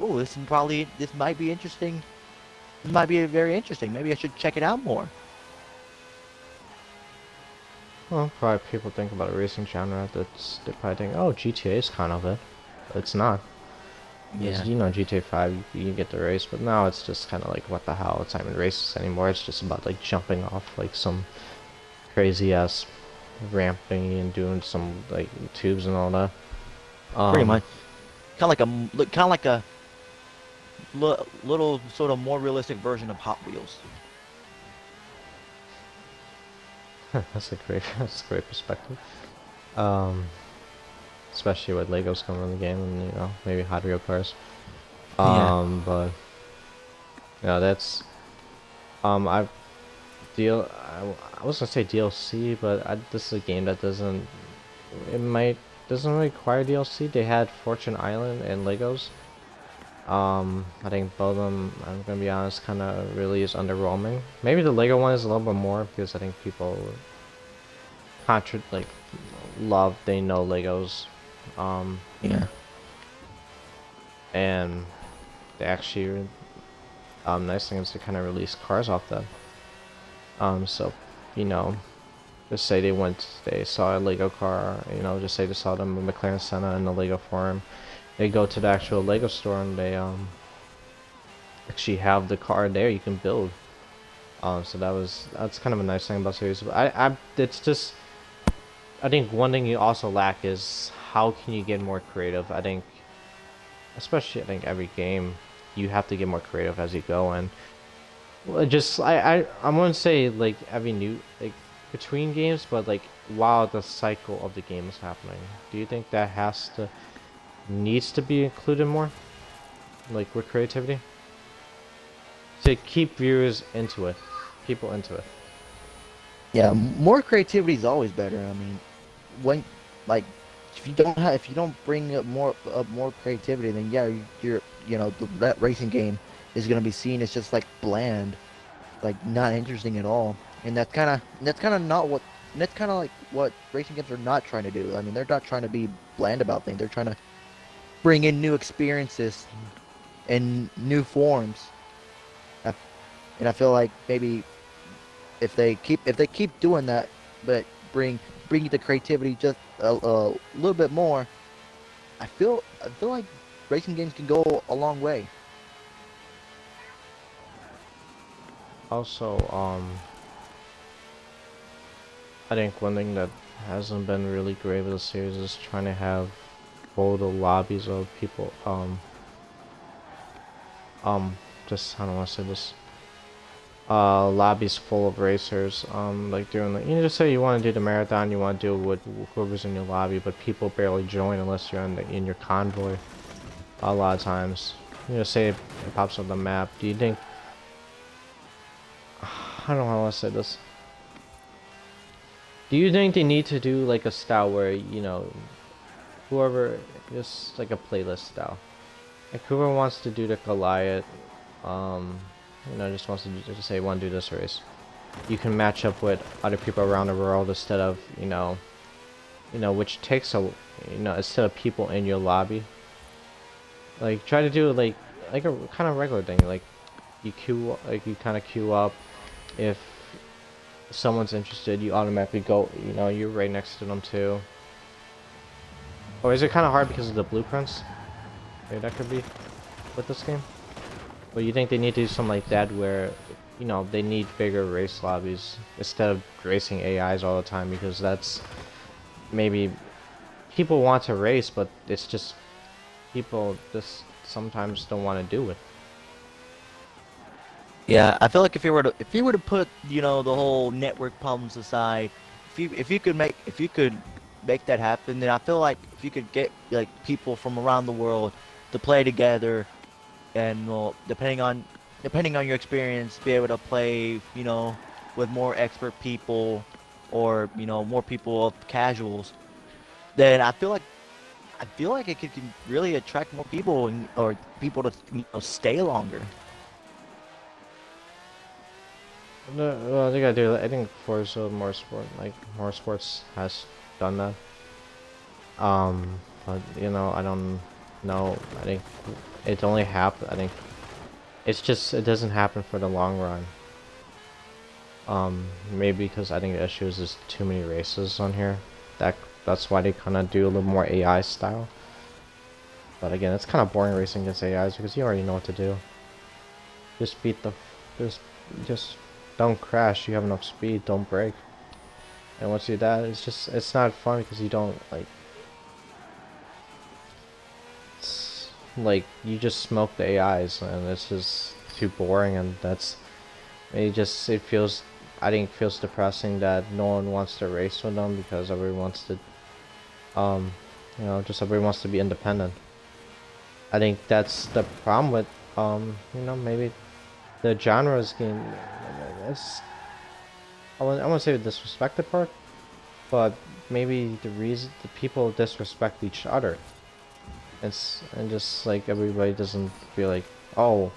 oh, this might be interesting. This might be very interesting. Maybe I should check it out more. Well, probably people think about a racing genre, they probably think, oh, GTA is kind of it. But it's not. Yeah. Because, GTA 5, you get the race, but now it's just kind of like, what the hell? It's not even races anymore. It's just about, like, jumping off, like, some crazy-ass ramping and doing some, like, tubes and all that. Pretty much. Kind of like a little sort of more realistic version of Hot Wheels. That's a great perspective. Um, Especially with Legos coming in the game and, maybe Hot Wheel cars. Yeah. But, yeah, that's, I was gonna say DLC, but this is a game that doesn't require DLC. They had Fortune Island and Legos. I think both of them, I'm gonna be honest, kind of really is underwhelming. Maybe the Lego one is a little bit more because I think people like they know Legos. Yeah. And they actually, nice thing is they kind of release cars off that. So, you know, just say they saw a Lego car, just say they saw them in McLaren Senna in the Lego forum. They go to the actual Lego store and they actually have the car there you can build. So that's kind of a nice thing about series. But it's just, I think one thing you also lack is how can you get more creative. I think, especially every game, you have to get more creative as you go. And just I wouldn't say like every new like between games, but like while the cycle of the game is happening. Do you think that needs to be included more, like with creativity, to keep viewers into it, people into it? Yeah, more creativity is always better. I mean, when like if you don't bring up more creativity, then yeah, that racing game is gonna be seen as just like bland, like not interesting at all. And that's kind of not what that's kind of like what racing games are not trying to do. I mean, they're not trying to be bland about things. They're trying to bring in new experiences and new forms. And I feel like maybe if they keep doing that, but bring the creativity just a little bit more, I feel like racing games can go a long way. Also, I think one thing that hasn't been really great with the series is trying to have full the lobbies of people, um, just, I don't want to say this, lobbies full of racers, like doing the, you just say you want to do the marathon, you want to do it with whoever's in your lobby, but people barely join unless you're in your convoy, a lot of times. You know, say it pops up the map, do you think, I don't know how to say this, do you think they need to do like a style where, you know, whoever, just like a playlist style, like whoever wants to do the Goliath, um, you know, just wants to just say want to do this race, you can match up with other people around the world instead of, which takes a, instead of people in your lobby. Like try to do like a kind of regular thing, like you kind of queue up. If someone's interested, you automatically go. You know, you're right next to them too. Or is it kind of hard because of the blueprints? Maybe that could be with this game. But you think they need to do something like that where, they need bigger race lobbies instead of racing AIs all the time, because that's maybe people want to race, but it's just people just sometimes don't want to do it. Yeah, I feel like if you were to put, the whole network problems aside, if you could make that happen, then I feel like if you could get like people from around the world to play together, and well, depending on your experience, be able to play, with more expert people, or more people of casuals, then I feel like it could really attract more people, or people to stay longer. No, well, I think I do. I think Forza more sports has done that. But I don't know. I think it only happen. I think it doesn't happen for the long run. Maybe because I think the issue is there's too many races on here. That's why they kind of do a little more AI style. But again, it's kind of boring racing against AIs because you already know what to do. Just beat the, just, just don't crash. You have enough speed. Don't break. And once you do that, it's not fun because you don't it's like you just smoke the AIs and it's just too boring, and it feels, I think it feels depressing that no one wants to race with them because everyone wants to um just everyone wants to be independent. I think that's the problem with maybe the genres game. It's, I won't say the disrespected part, but maybe the people disrespect each other. And just like everybody doesn't feel like, oh,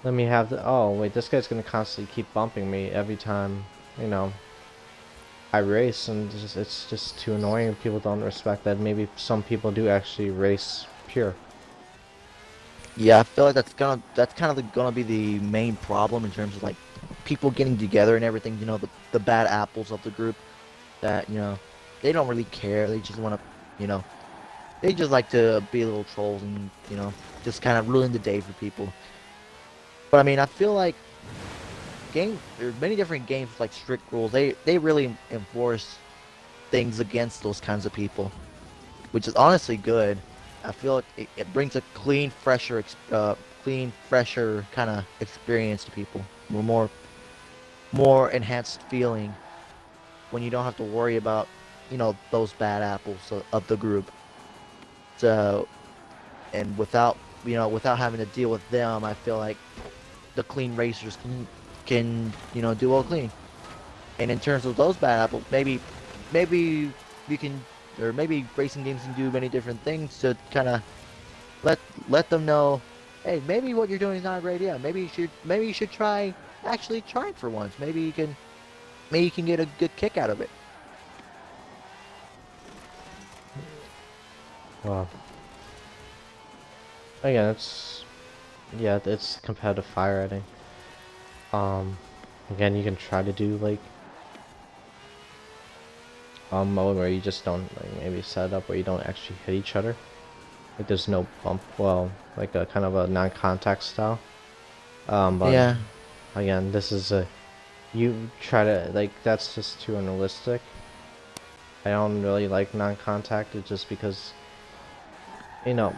let me have the, oh wait, this guy's gonna constantly keep bumping me every time, you know, I race, and it's just too annoying. People don't respect that. Maybe some people do actually race pure. Yeah, I feel like that's kind of gonna be the main problem in terms of like people getting together and everything. The bad apples of the group that they don't really care. They just want to, they just like to be little trolls and just kind of ruin the day for people. But I mean, I feel like there's many different games with like strict rules. They really enforce things against those kinds of people, which is honestly good. I feel like it brings a clean, fresher kind of experience to people. More enhanced feeling when you don't have to worry about, those bad apples of the group. So, and without having to deal with them, I feel like the clean racers can do all clean. And in terms of those bad apples, maybe we can, or maybe racing games can do many different things to kind of let them know, hey, maybe what you're doing is not a great idea. Maybe you should actually try it for once. Maybe you can get a good kick out of it. Well, again, it's competitive fire. I think. Um, Again, you can try to do like mode where you just don't, like, maybe set up where you don't actually hit each other. Like there's no bump. Well, like a kind of a non-contact style. But Yeah. again, this is a you try to like that's just too unrealistic. I don't really like non-contact. It's just because you know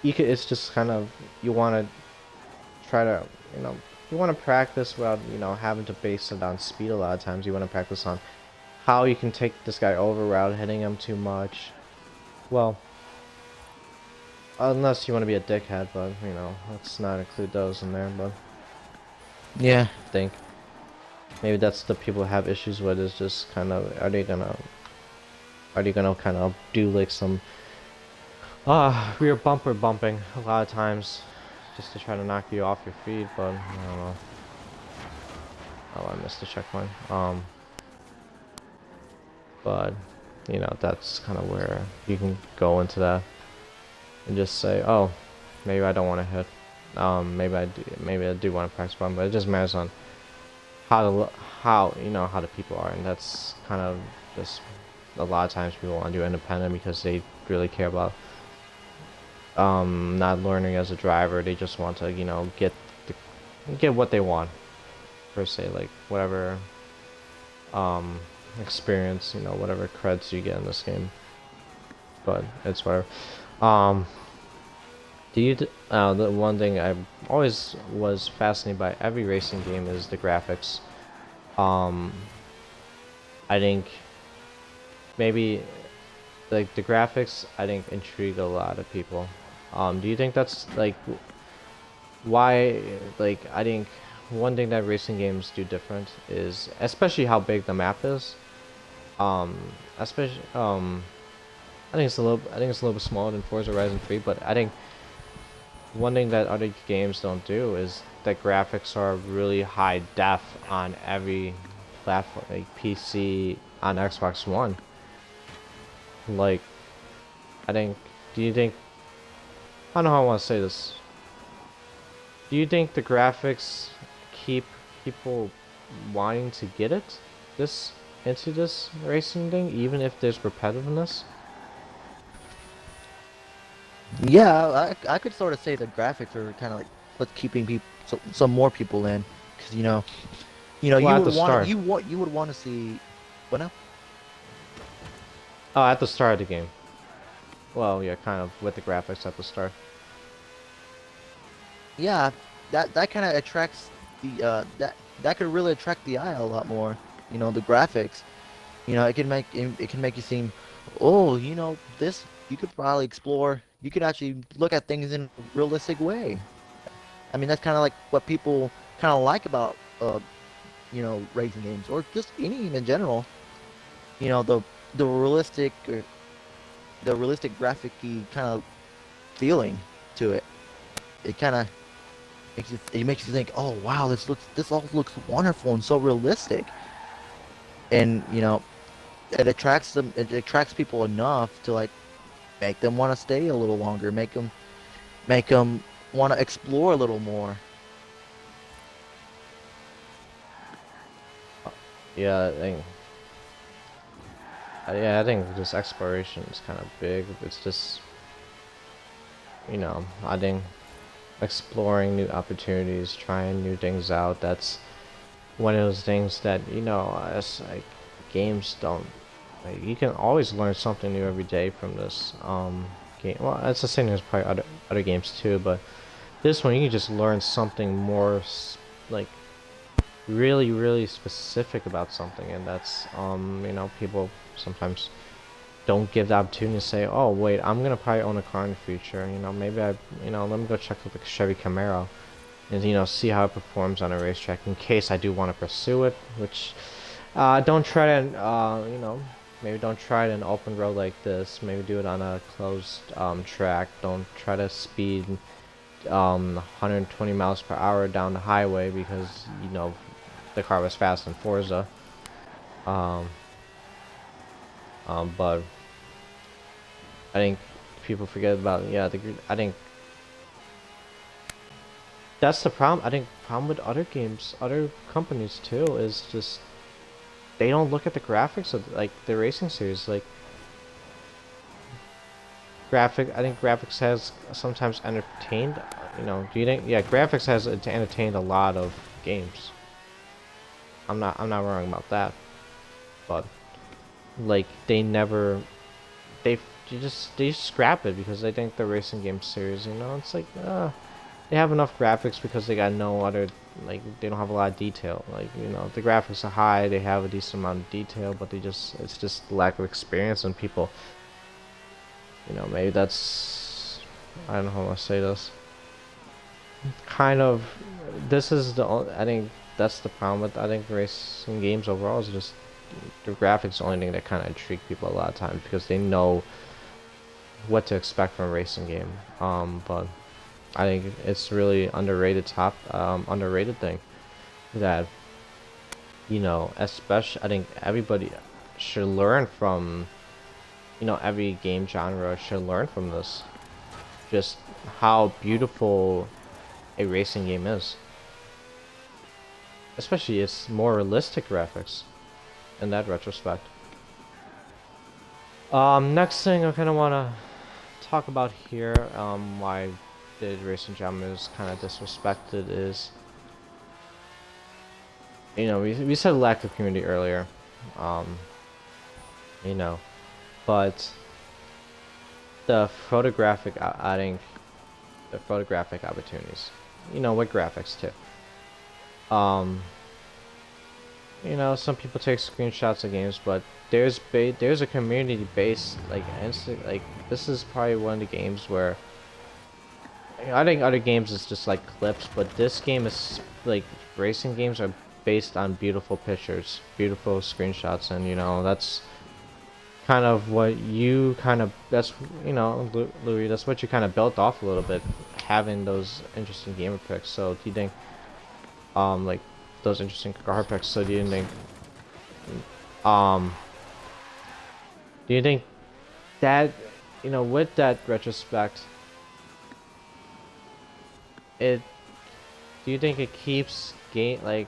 you could. It's just kind of you want to try to you know you want to practice without having to base it on speed. A lot of times you want to practice on how you can take this guy over without hitting him too much. Well, unless you want to be a dickhead, but let's not include those in there. But Yeah. I think maybe that's the people who have issues with is just kind of are they gonna kind of do like some rear bumper bumping a lot of times just to try to knock you off your feet, but I don't know. Oh, I missed the checkpoint. But that's kind of where you can go into that and just say, oh, maybe I don't want to hit. Maybe I do want to practice button, but it just matters on how the people are, and that's kind of just a lot of times people want to do independent because they really care about not learning as a driver. They just want to get what they want per se, like whatever um experience, whatever creds you get in this game. But it's whatever. Um, the one thing I always was fascinated by every racing game is the graphics. Um, I think maybe like the graphics I think intrigue a lot of people. Do you think that's like why? Like I think one thing that racing games do different is especially how big the map is. Um, especially I think it's a little bit smaller than Forza Horizon 3, but I think one thing that other games don't do is that graphics are really high def on every platform, like PC, on Xbox One. Like, I think, do you think, I don't know how I want to say this. Do you think the graphics keep people wanting to get this, into this racing thing, even if there's repetitiveness? Yeah, I could sort of say the graphics are kind of like what's keeping people some more people in because Well, you at would the want start. you would want to see what now? Oh, at the start of the game. Well, yeah, kind of with the graphics at the start. Yeah, that kind of attracts the that could really attract the eye a lot more. The graphics. It can make you seem, oh, this you could probably explore. You could actually look at things in a realistic way. I mean, that's kind of like what people kind of like about racing games or just any game in general. You know, the the realistic the realistic graphic-y kind of feeling to it. It kind of makes you think, oh wow, this all looks wonderful and so realistic. And it attracts them. It attracts people enough to like make them want to stay a little longer, make them want to explore a little more. Yeah, yeah, I think just exploration is kind of big. It's just, I think exploring new opportunities, trying new things out. That's one of those things that as like games don't. Like, you can always learn something new every day from this game. Well, it's the same as probably other games too, but this one you can just learn something more like really really specific about something, and that's people sometimes don't give the opportunity to say, oh wait, I'm gonna probably own a car in the future. Maybe let me go check out the Chevy Camaro and see how it performs on a racetrack in case I do want to pursue it. Which don't try to maybe don't try it in open road like this. Maybe do it on a closed track. Don't try to speed 120 miles per hour down the highway because the car was fast in Forza. Um, but I think people forget about I think that's the problem. I think problem with other games, other companies too, is just they don't look at the graphics of like the racing series. Like I think graphics has sometimes entertained. You know, do you think? Yeah, graphics has entertained a lot of games. I'm not wrong about that. But like they never they they just scrap it because they think the racing game series. You know, it's like they have enough graphics because they got no other, like they don't have a lot of detail. Like, you know, the graphics are high, they have a decent amount of detail, but it's just lack of experience, and people, you know, maybe that's, I don't know how to say this, kind of, this is the only, I think that's the problem with, I think racing games overall is just the graphics the only thing that kind of intrigue people a lot of times because they know what to expect from a racing game. But I think it's really underrated thing that, you know, especially I think everybody should learn from, you know, every game genre should learn from this, just how beautiful a racing game is, especially its more realistic graphics in that retrospect. Next thing I kind of want to talk about here, why the racing genre is kind of disrespected is, you know, we said lack of community earlier, um, you know, but the photographic, adding the photographic opportunities, you know, with graphics too. Um, you know, some people take screenshots of games, but there's a community based like instant like this is probably one of the games where, you know, I think other games is just like clips, but this game is like racing games are based on beautiful pictures, beautiful screenshots, and you know that's kind of what you kind of that's you know Louis, that's what you kind of built off a little bit, having those interesting gamer picks. So do you think like those interesting car picks? So um do you think that, you know, with that retrospect, it do you think it keeps game like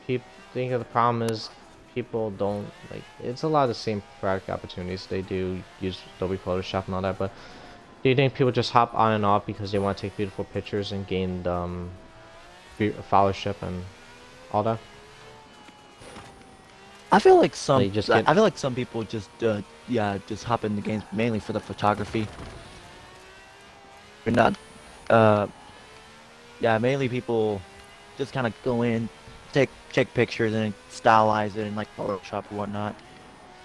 people think of the problem is people don't like it's a lot of the same product opportunities they do use Adobe Photoshop and all that, but do you think people just hop on and off because they want to take beautiful pictures and gain followership and all that? I feel like Like just get some people just yeah, just hop in the games mainly for the photography. They're not uh yeah, mainly people just kind of go in, take pictures and stylize it in like Photoshop or whatnot,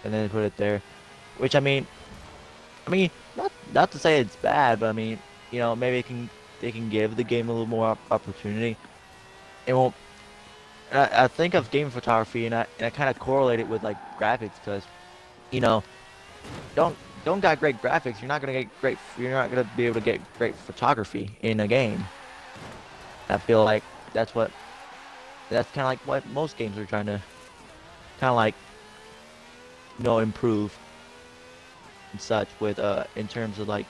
and then put it there. Which I mean, not to say it's bad, but I mean, you know, maybe they can give the game a little more opportunity. It won't. I think of game photography and I kind of correlate it with like graphics because, you know, don't got great graphics, you're not gonna be able to get great photography in a game. I feel like that's what that's kind of like what most games are trying to kind of like, you know, improve and such with in terms of like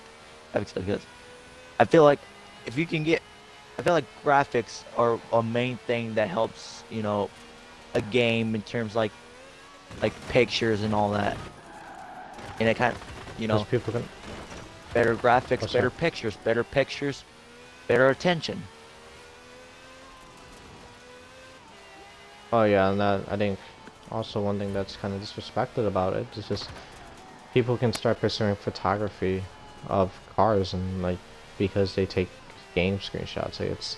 graphics stuff, because I feel like if you can get I feel like graphics are a main thing that helps, you know, a game in terms like pictures and all that. And it kind of, you because know, people can. better graphics, What's that? better pictures, better attention. Oh yeah, and that I think also one thing that's kind of disrespected about it is just people can start pursuing photography of cars and like because they take game screenshots. Like it's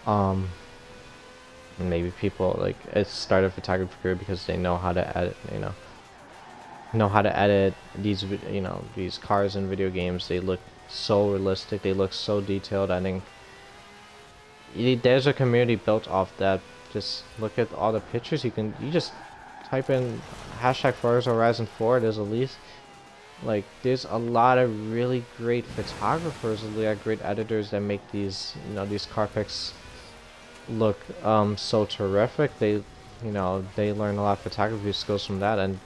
um maybe people like it started photography career because they know how to edit, you know how to edit these you know these cars in video games. They look so realistic, they look so detailed. I think there's a community built off that. Just look at all the pictures you just type in hashtag Forza Horizon 4. There's at least like there's a lot of really great photographers, great editors that make these, you know, these car pics look so terrific. They, you know, they learn a lot of photography skills from that. And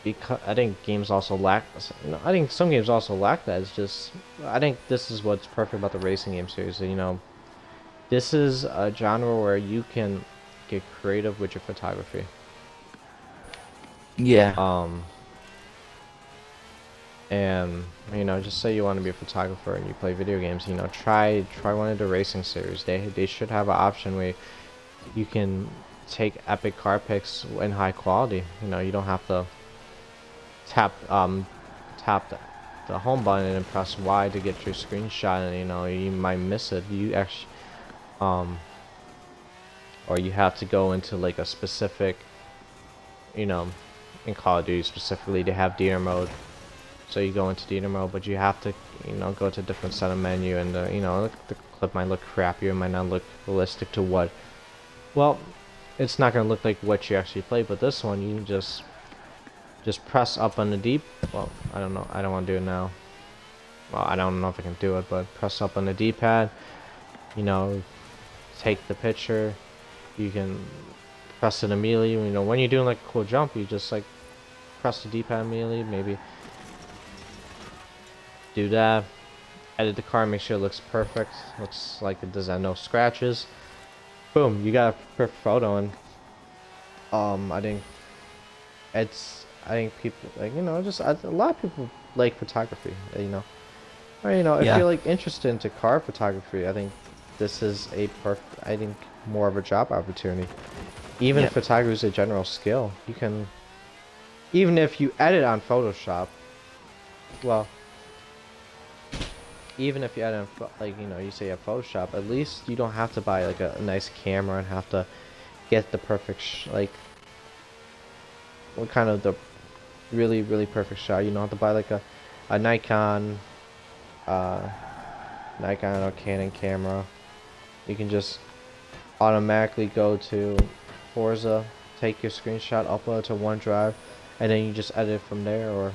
because I think games also lack, you know, I think some games also lack that. It's just I think this is what's perfect about the racing game series. You know, this is a genre where you can get creative with your photography. Yeah. Um, And just say you want to be a photographer and you play video games, try one of the racing series. They should have an option where you can take epic car pics in high quality. You don't have to tap tap the home button and press Y to get your screenshot, and you might miss it. You actually um or you have to go into like a specific, you know in Call of Duty specifically, they have theater mode. So you go into theater mode, but you have to, go to a different set of menu, and the clip might look crappier, it might not look realistic to what. Well, it's not gonna look like what you actually played. But this one, you can just press up on the D. Well, I don't know. I don't want to do it now. Well, I don't know if I can do it, but press up on the D-pad. You know, take the picture. You can press it immediately. When you're doing like a cool jump, you just like press the D-pad immediately. Maybe do that. Edit the car, make sure it looks perfect. Looks like it doesn't have no scratches. Boom, you got a perfect photo. And I think people like, just a lot of people like photography. Or if Yeah. you're like interested into car photography, I think this is I think more of a job opportunity. Even Yeah. if photography is a general skill, you can, even if you edit on Photoshop, well, even if you edit on, like, you say you have Photoshop, at least you don't have to buy like a nice camera and have to get the perfect, like, what kind of the really, really perfect shot. You don't have to buy like a Nikon, uh, Nikon or Canon camera. You can just automatically go to Forza, take your screenshot, upload it to OneDrive, and then you just edit from there. Or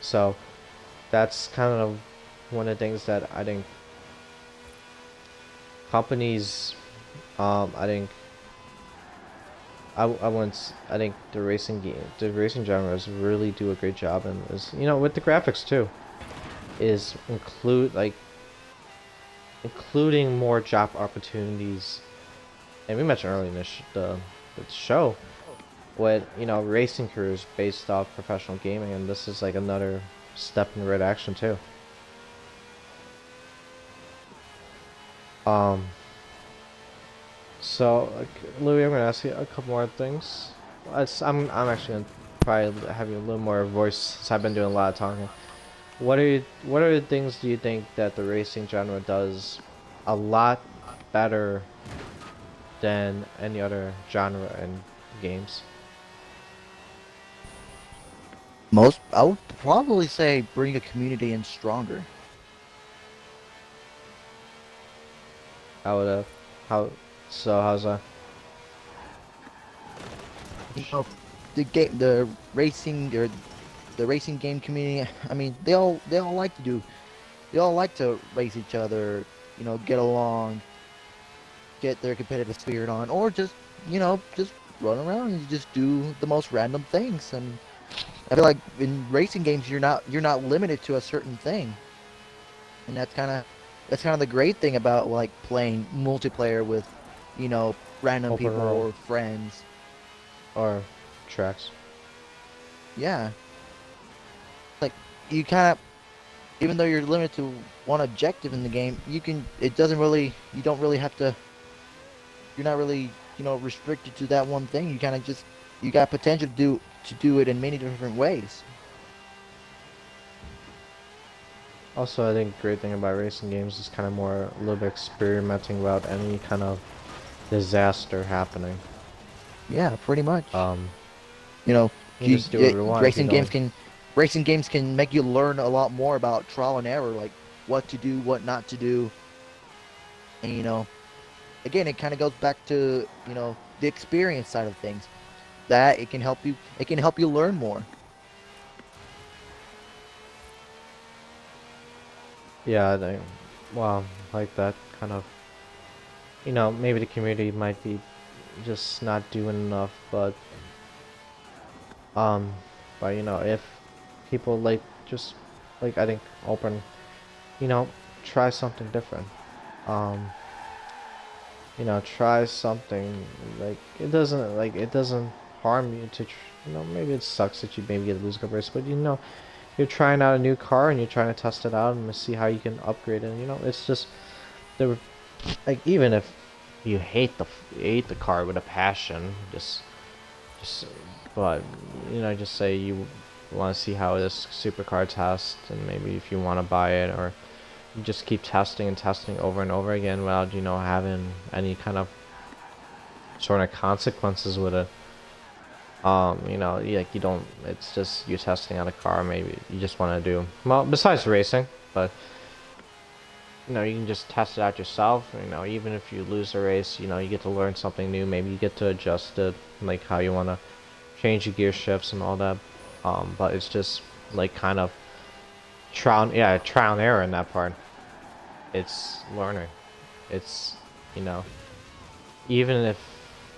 so that's kind of one of the things that I think companies, I think I think the racing genres really do a great job, and is, with the graphics too, is including more job opportunities. And we mentioned earlier in the show, with racing careers based off professional gaming, and this is like another step in the right action too. Um, so Louis, I'm gonna ask you a couple more things. I'm actually gonna probably have you a little more voice since I've been doing a lot of talking. What are the things do you think that the racing genre does a lot better than any other genre in games? I would probably say bring a community in stronger. How would how so how's that? You know, the racing or the racing game community. I mean, they all like to race each other. Get along, get their competitive spirit on, or just just run around and just do the most random things. And I feel like in racing games, you're not limited to a certain thing, and that's kind of the great thing about like playing multiplayer with, random Open people world or friends. or tracks? Yeah, like you kind of, even though you're limited to one objective in the game, it doesn't really, you don't really have to, you're not really, restricted to that one thing. You kind of just, you got potential to do it in many different ways. Also, I think great thing about racing games is kind of more a little bit experimenting without any kind of disaster happening. Yeah, pretty much. Um, You know, you can just do whatever you want if you don't. racing games can make you learn a lot more about trial and error, like what to do, what not to do, and again, it kind of goes back to the experience side of things. That it can help you learn more. Yeah, I think. Well, like that kind of. Maybe the community might be just not doing enough, um, but if people like just like I think open, you know, try something different. Um, try something like it doesn't harm you to maybe it sucks that you maybe get a lose a race, but you're trying out a new car and you're trying to test it out and see how you can upgrade it. You know, it's just there. Like even if you hate the car with a passion, just but you know, just say you want to see how this supercar tests, and maybe if you want to buy it, or you just keep testing and testing over and over again without having any kind of sort of consequences with it. Like you don't. It's just you testing out a car. Maybe you just want to do well besides racing, but you can just test it out yourself. Even if you lose a race, you get to learn something new. Maybe you get to adjust it, like how you want to change your gear shifts and all that. But it's just like kind of trial and error in that part. It's learning. It's you know, even if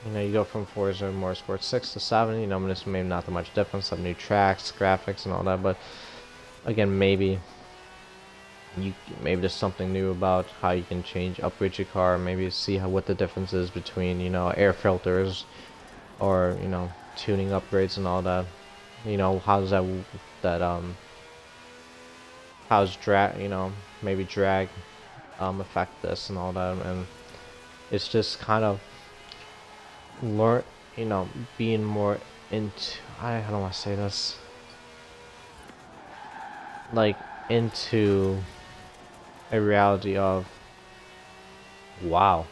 you go from Forza Motorsport 6 to 7, there's maybe not that much difference. Some new tracks, graphics, and all that. But again, maybe there's something new about how you can upgrade your car. Maybe see what the difference is between air filters or tuning upgrades and all that. How does how's drag maybe drag affect this and all that. And it's just kind of learn being more into, I don't want to say this, like into a reality of, wow,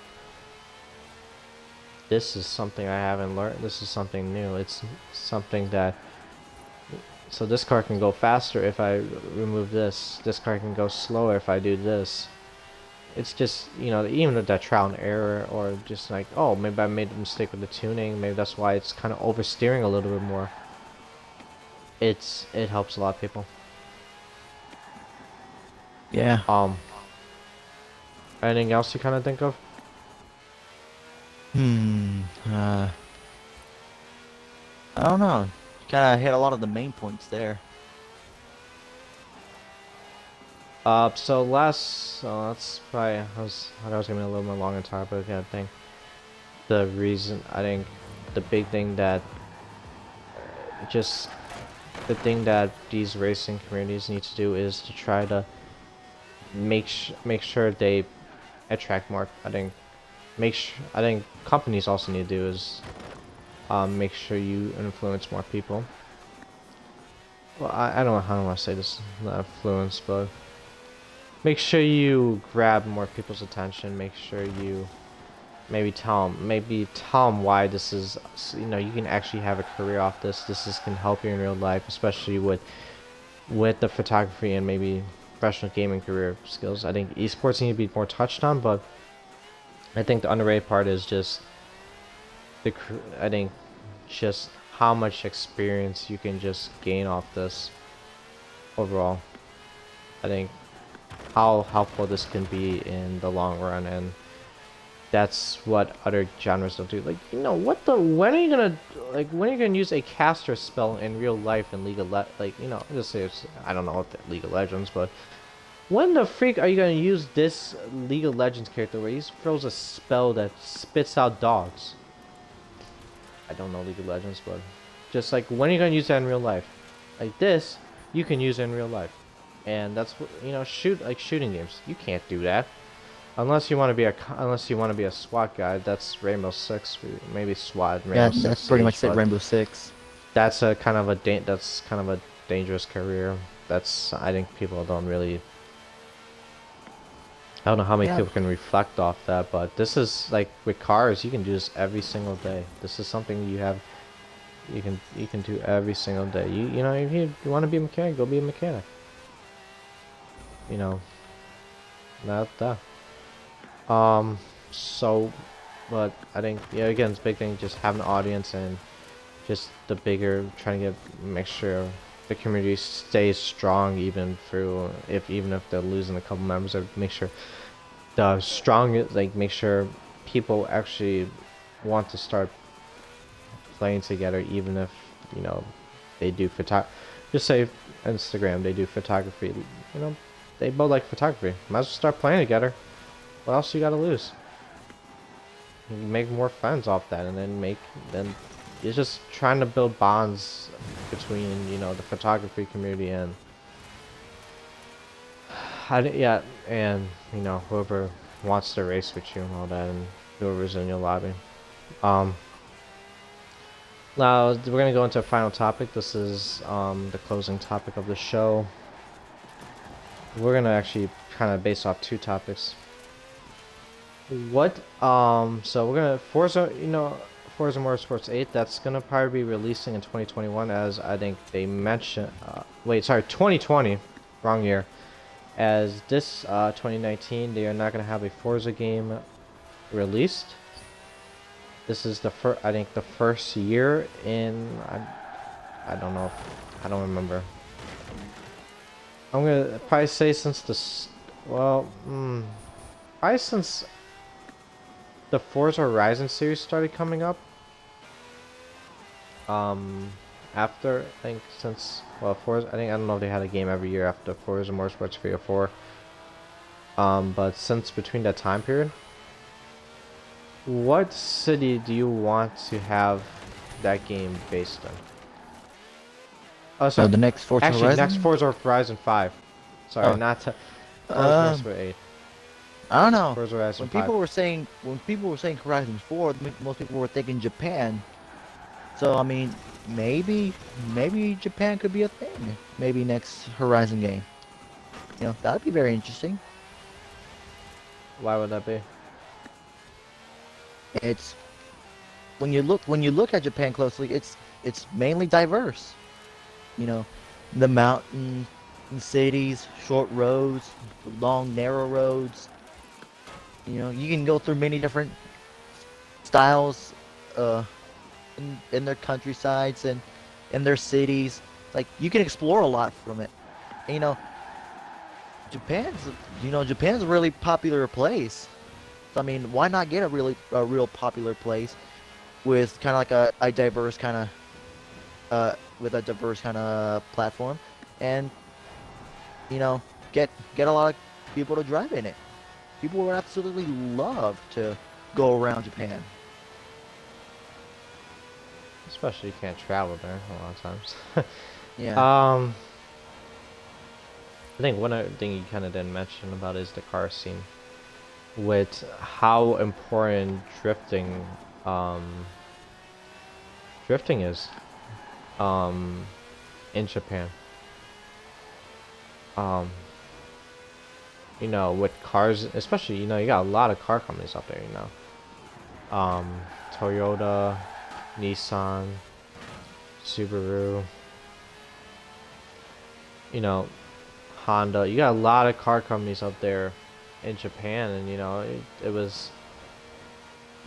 this is something I haven't learned. This is something new. It's something that, so this car can go faster if I remove this. This car can go slower if I do this. It's just, even with that trial and error, or just like, oh, maybe I made a mistake with the tuning. Maybe that's why it's kind of oversteering a little bit more. It helps a lot of people. Yeah. Anything else you kind of think of? I don't know. Kind of hit a lot of the main points there. So that's probably, I was gonna be a little more long and tired, but yeah, I think the big thing that just the thing that these racing communities need to do is to try to make sure they attract more. I think companies also need to do is make sure you influence more people. Well, I don't know how I want to say this, not influence, but make sure you grab more people's attention. Make sure you maybe tell them why this is, you can actually have a career off this. Can help you in real life, especially with the photography and maybe professional gaming career skills. I think esports need to be more touched on, but I think the underrated part is just I think just how much experience you can just gain off this overall. I think how helpful this can be in the long run, and that's what other genres don't do. Like, when are you gonna use a caster spell in real life in just say I don't know what League of Legends, but when the freak are you gonna use this League of Legends character where he throws a spell that spits out dogs? I don't know League of Legends, but just like, when are you gonna use that in real life? Like this, you can use it in real life, and that's what shooting games. You can't do that unless you want to be a SWAT guy. That's Rainbow Six, maybe SWAT. Rainbow Six that's pretty much Siege, it. Rainbow Six. That's kind of a dangerous career. I think people don't really. I don't know how many people can reflect off that, but this is like with cars, you can do this every single day. This is something you can do every single day. If you want to be a mechanic, go be a mechanic. Not that. So, but I think, yeah, again, it's a big thing, just having an audience, and just trying to make sure the community stays strong, even if they're losing a couple members, or make sure make sure people actually want to start playing together, even if, they do just say Instagram, they do photography, they both like photography. Might as well start playing together. What else you gotta lose? You can make more friends off that, and then it's just trying to build bonds between the photography community and Yeah, and whoever wants to race with you and all that, and whoever's in your lobby. Um, Now we're gonna go into a final topic. This is the closing topic of the show. We're gonna actually kind of base off two topics. So we're gonna Forza Motorsports 8. That's gonna probably be releasing in 2021, as I think they mentioned. Wait, sorry, 2020, wrong year. As this 2019, they are not gonna have a Forza game released. This is I think the first year in I don't know. I don't remember. I'm gonna probably say since probably since the Forza Horizon series started coming up. After I think Forza, I don't know if they had a game every year after Forza Motorsports 3 or 4. But since between that time period, what city do you want to have that game based in? Oh, So sorry. the next Forza Actually, Horizon? next Forza Horizon 5. Sorry, Oh, not to Forza um, Motorsport 8. I don't know. Forza Horizon When 5. people were saying Horizon 4, most people were thinking Japan. So I mean, maybe Japan could be a thing. Maybe next Horizon game. That'd be very interesting. Why would that be? It's when you look at Japan closely, it's mainly diverse. You know, the mountains, cities, short roads, long narrow roads. You can go through many different styles uh in their countrysides and in their cities. Like you can explore a lot from it. And, Japan's Japan's a really popular place. So, I mean, why not get a real popular place with kind of like a diverse kind of with a diverse kind of platform, and you know get a lot of people to drive in it. People would absolutely love to go around Japan. Especially you can't travel there a lot of times. Yeah. um, I think one other thing you kind of didn't mention about is the car scene, with how important um, drifting is, um, in Japan. Um, with cars, especially, you got a lot of car companies out there, Toyota, Nissan, Subaru, you know, Honda. You got a lot of car companies out there in Japan, and it was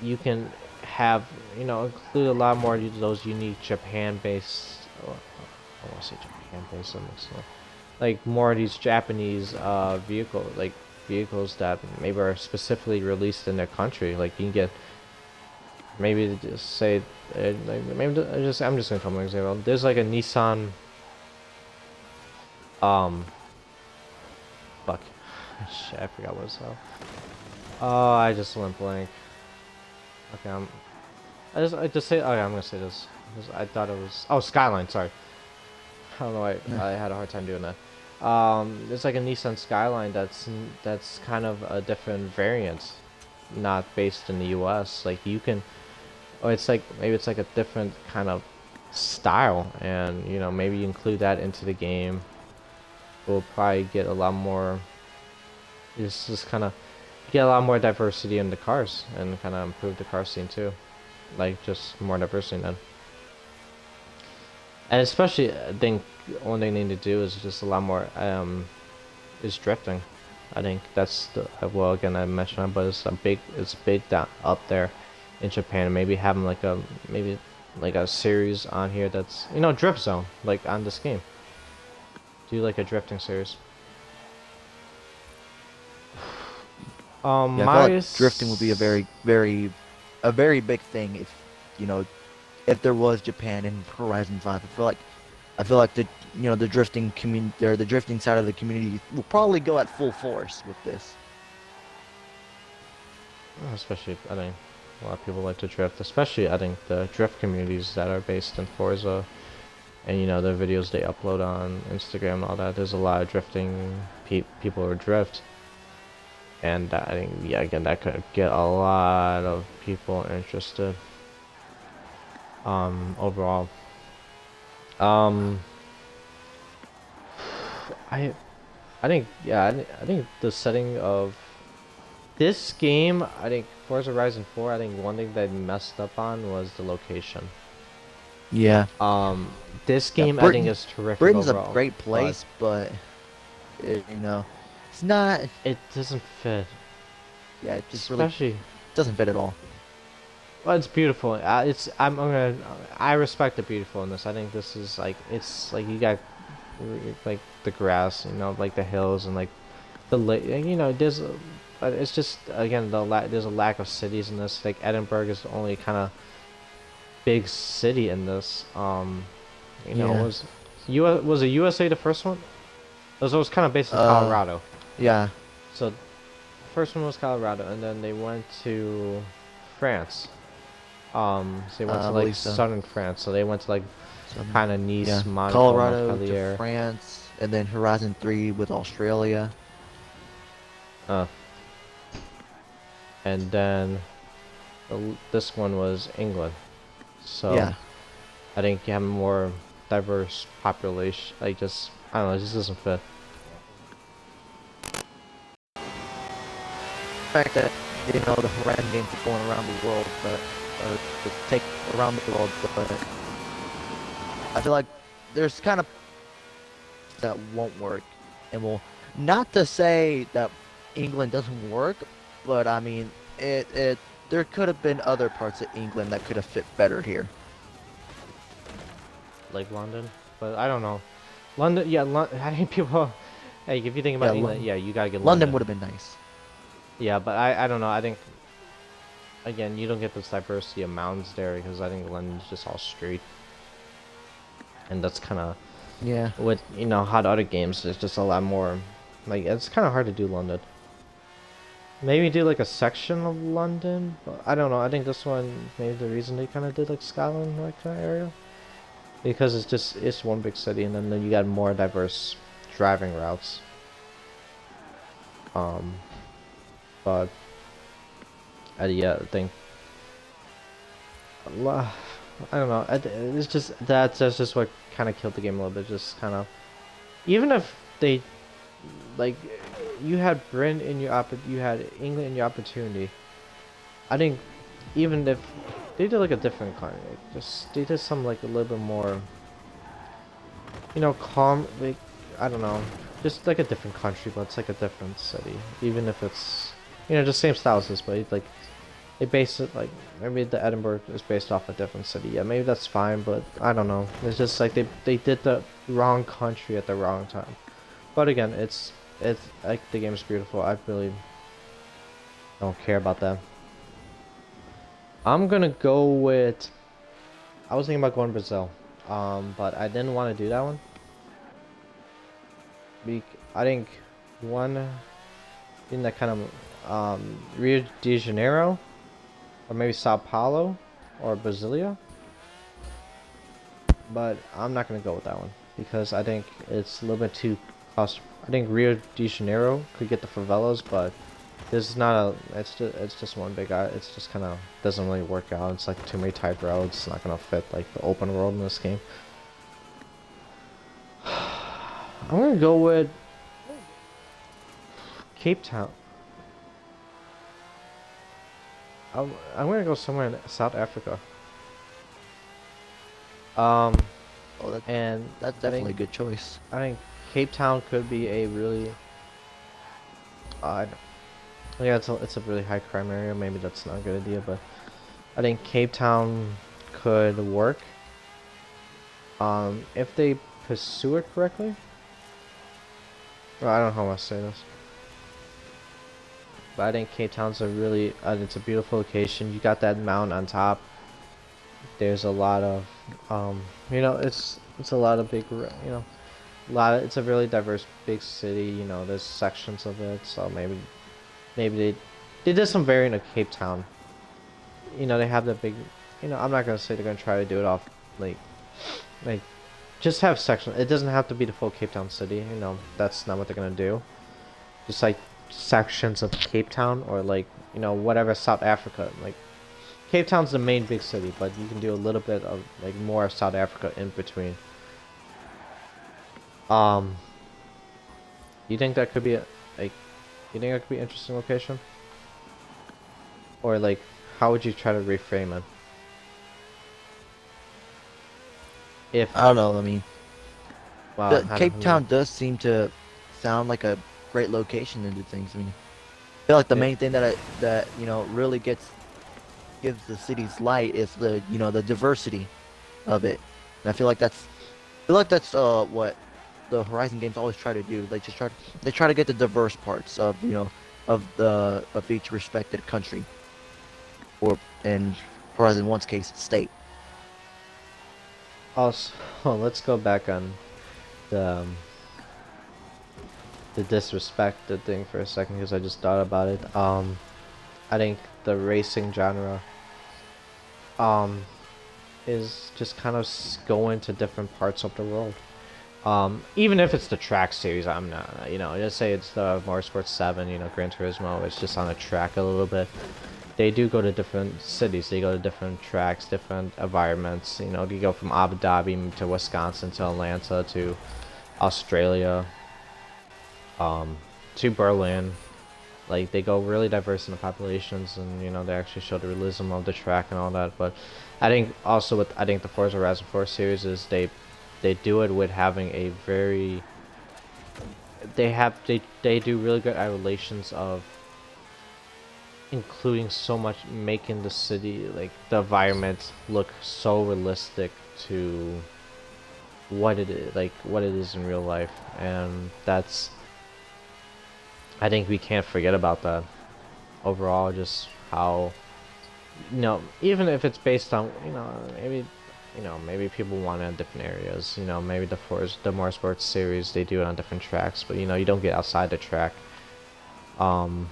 you can have include a lot more of those unique Japan-based. I want to say Japan-based, like more of these Japanese vehicles that maybe are specifically released in their country. Like you can get maybe just say like maybe I'm just gonna come with an example. There's like a Nissan um fuck shit, I forgot what it's called. Oh, I just went blank. Okay, I just say okay, I'm gonna say this. I thought it was Skyline, sorry. I don't know why I had a hard time doing that. There's like a Nissan Skyline that's kind of a different variant, not based in the U.S. Like you can, or it's like maybe it's like a different kind of style, and maybe you include that into the game. We'll probably get a lot more. It's just kind of get a lot more diversity in the cars and kind of improve the car scene too, like just more diversity then. And especially, I think one thing they need to do is just a lot more is drifting. I think that's the well again I mentioned it, but it's big down up there in Japan. Maybe having like a series on here that's drift zone like on this game. Do like a drifting series. Yeah, I feel like drifting would be a very big thing you know, if there was Japan in Horizon 5. I feel like the drifting community or the drifting side of the community will probably go at full force with this. Especially, I think a lot of people like to drift. Especially, I think the drift communities that are based in Forza, and the videos they upload on Instagram and all that. There's a lot of drifting people who drift. And I think, yeah, again, that could get a lot of people interested. Overall. Um, I, I think, yeah, I think the setting of this game, I think Forza Horizon 4, I think one thing they messed up on was the location. Yeah. Um, this Yeah. game, I think, is terrific Britain's a overall, great but place, but you know, it's not. it doesn't fit. Yeah, it just really Especially, doesn't fit at all. well, it's beautiful. I respect the beautifulness. I think this is like, it's like you got like the grass, you know, like the hills and like the lake. You know, but it's just again there's a lack of cities in this. Like Edinburgh is the only kind of big city in this. You know, Yeah. was it USA the first one? It was kind of based in Uh. Colorado. Yeah. So first one was Colorado, and then they went to France. So they went to I like believe so. southern France. So they went to like Some. kind of Yeah. Nice, Monaco, Colorado to Montpellier. France, and then Horizon 3 with Australia. Uh, and then this one was England. So Yeah. I think you have more diverse population. Like just I don't know, it just doesn't fit. The fact that the Horizon games are going around the world, but to take around the world, but I feel like there's kind of that won't work, and well, not to say that England doesn't work, but I mean it there could have been other parts of England that could have fit better here. Like London, but I don't know. London, yeah, I think people. Hey, if you think Yeah, about England, yeah, you gotta get London London. would have been nice. Yeah, but I don't know. I think again, you don't get this diversity of mountains there because I think London's just all straight, and that's kind of Yeah. with how the other games. There's just a lot more. Like it's kind of hard to do London. Maybe do like a section of London, but I don't know. I think this one maybe the reason they kind of did like Scotland like kind of area because it's one big city and then you got more diverse driving routes. Um, but yeah, I think I don't know. It's just that's just what kind of killed the game a little bit. Just kind of even if they like you had Britain in your you had England in your opportunity. I think even if they did like a different kind, just they did some like a little bit more, calm. Like I don't know, just like a different country, but it's like a different city. Even if it's just same style as this, but like they base it like maybe the Edinburgh is based off a different city. Yeah, maybe that's fine, but I don't know. It's just like they did the wrong country at the wrong time. But again, it's like the game's beautiful. I really don't care about that. I'm gonna go with. I was thinking about going to Brazil, but I didn't want to do that one. I think one thing that kind of Rio de Janeiro, or maybe Sao Paulo, or Brasilia. But I'm not gonna go with that one because I think it's a little bit too cost. I think Rio de Janeiro could get the favelas, but this is not a. It's just one big. It's just kind of doesn't really work out. It's like too many tight roads. It's not gonna fit like the open world in this game. I'm gonna go with Cape Town. I'm gonna go somewhere in South Africa. Oh, And that's definitely a good choice. I think Cape Town could be a really. Yeah, it's a really high crime area. Maybe that's not a good idea, but I think Cape Town could work. If they pursue it correctly. Well, I don't know how to say this. But I think Cape Town's it's a beautiful location. You got that mountain on top. There's a lot of, it's a lot of big, it's a really diverse big city. There's sections of it, so maybe they did some variant of Cape Town. They have that big, I'm not gonna say they're gonna try to do it off like just have sections. It doesn't have to be the full Cape Town city. That's not what they're gonna do. just like sections of Cape Town or like whatever South Africa. Like Cape Town's the main big city, but you can do a little bit of like more of South Africa in between. Um, you think that could be like, you think that could be an interesting location? Or like, how would you try to reframe it? If, I don't know. I mean, well, the I don't Cape know. Town does seem to sound like a great location to do things. I mean, I feel like the It, main thing that really gives the city's light is the diversity of it. And I feel like that's what the Horizon games always try to do. They try to get the diverse parts of of each respected country, or in Horizon One's case, state. also, let's go back on the um, the disrespected thing for a second because I just thought about it. I think the racing genre um is just kind of going to different parts of the world. Even if it's the track series, I'm not, just say it's the Motorsport 7, Gran Turismo, it's just on a track a little bit. They do go to different cities, they go to different tracks, different environments, you go from Abu Dhabi to Wisconsin to Atlanta to Australia, um, to Berlin. Like, they go really diverse in the populations, and, they actually show the realism of the track and all that, but I think also I think the Forza Horizon 4 series is they do it with having a very they do really good relations of including so much, making the city, like the environment, look so realistic to what it is in real life, and that's, I think we can't forget about that overall, just how, even if it's based on, maybe, maybe people want it in different areas. Maybe the more sports series, they do it on different tracks, but you don't get outside the track. Um,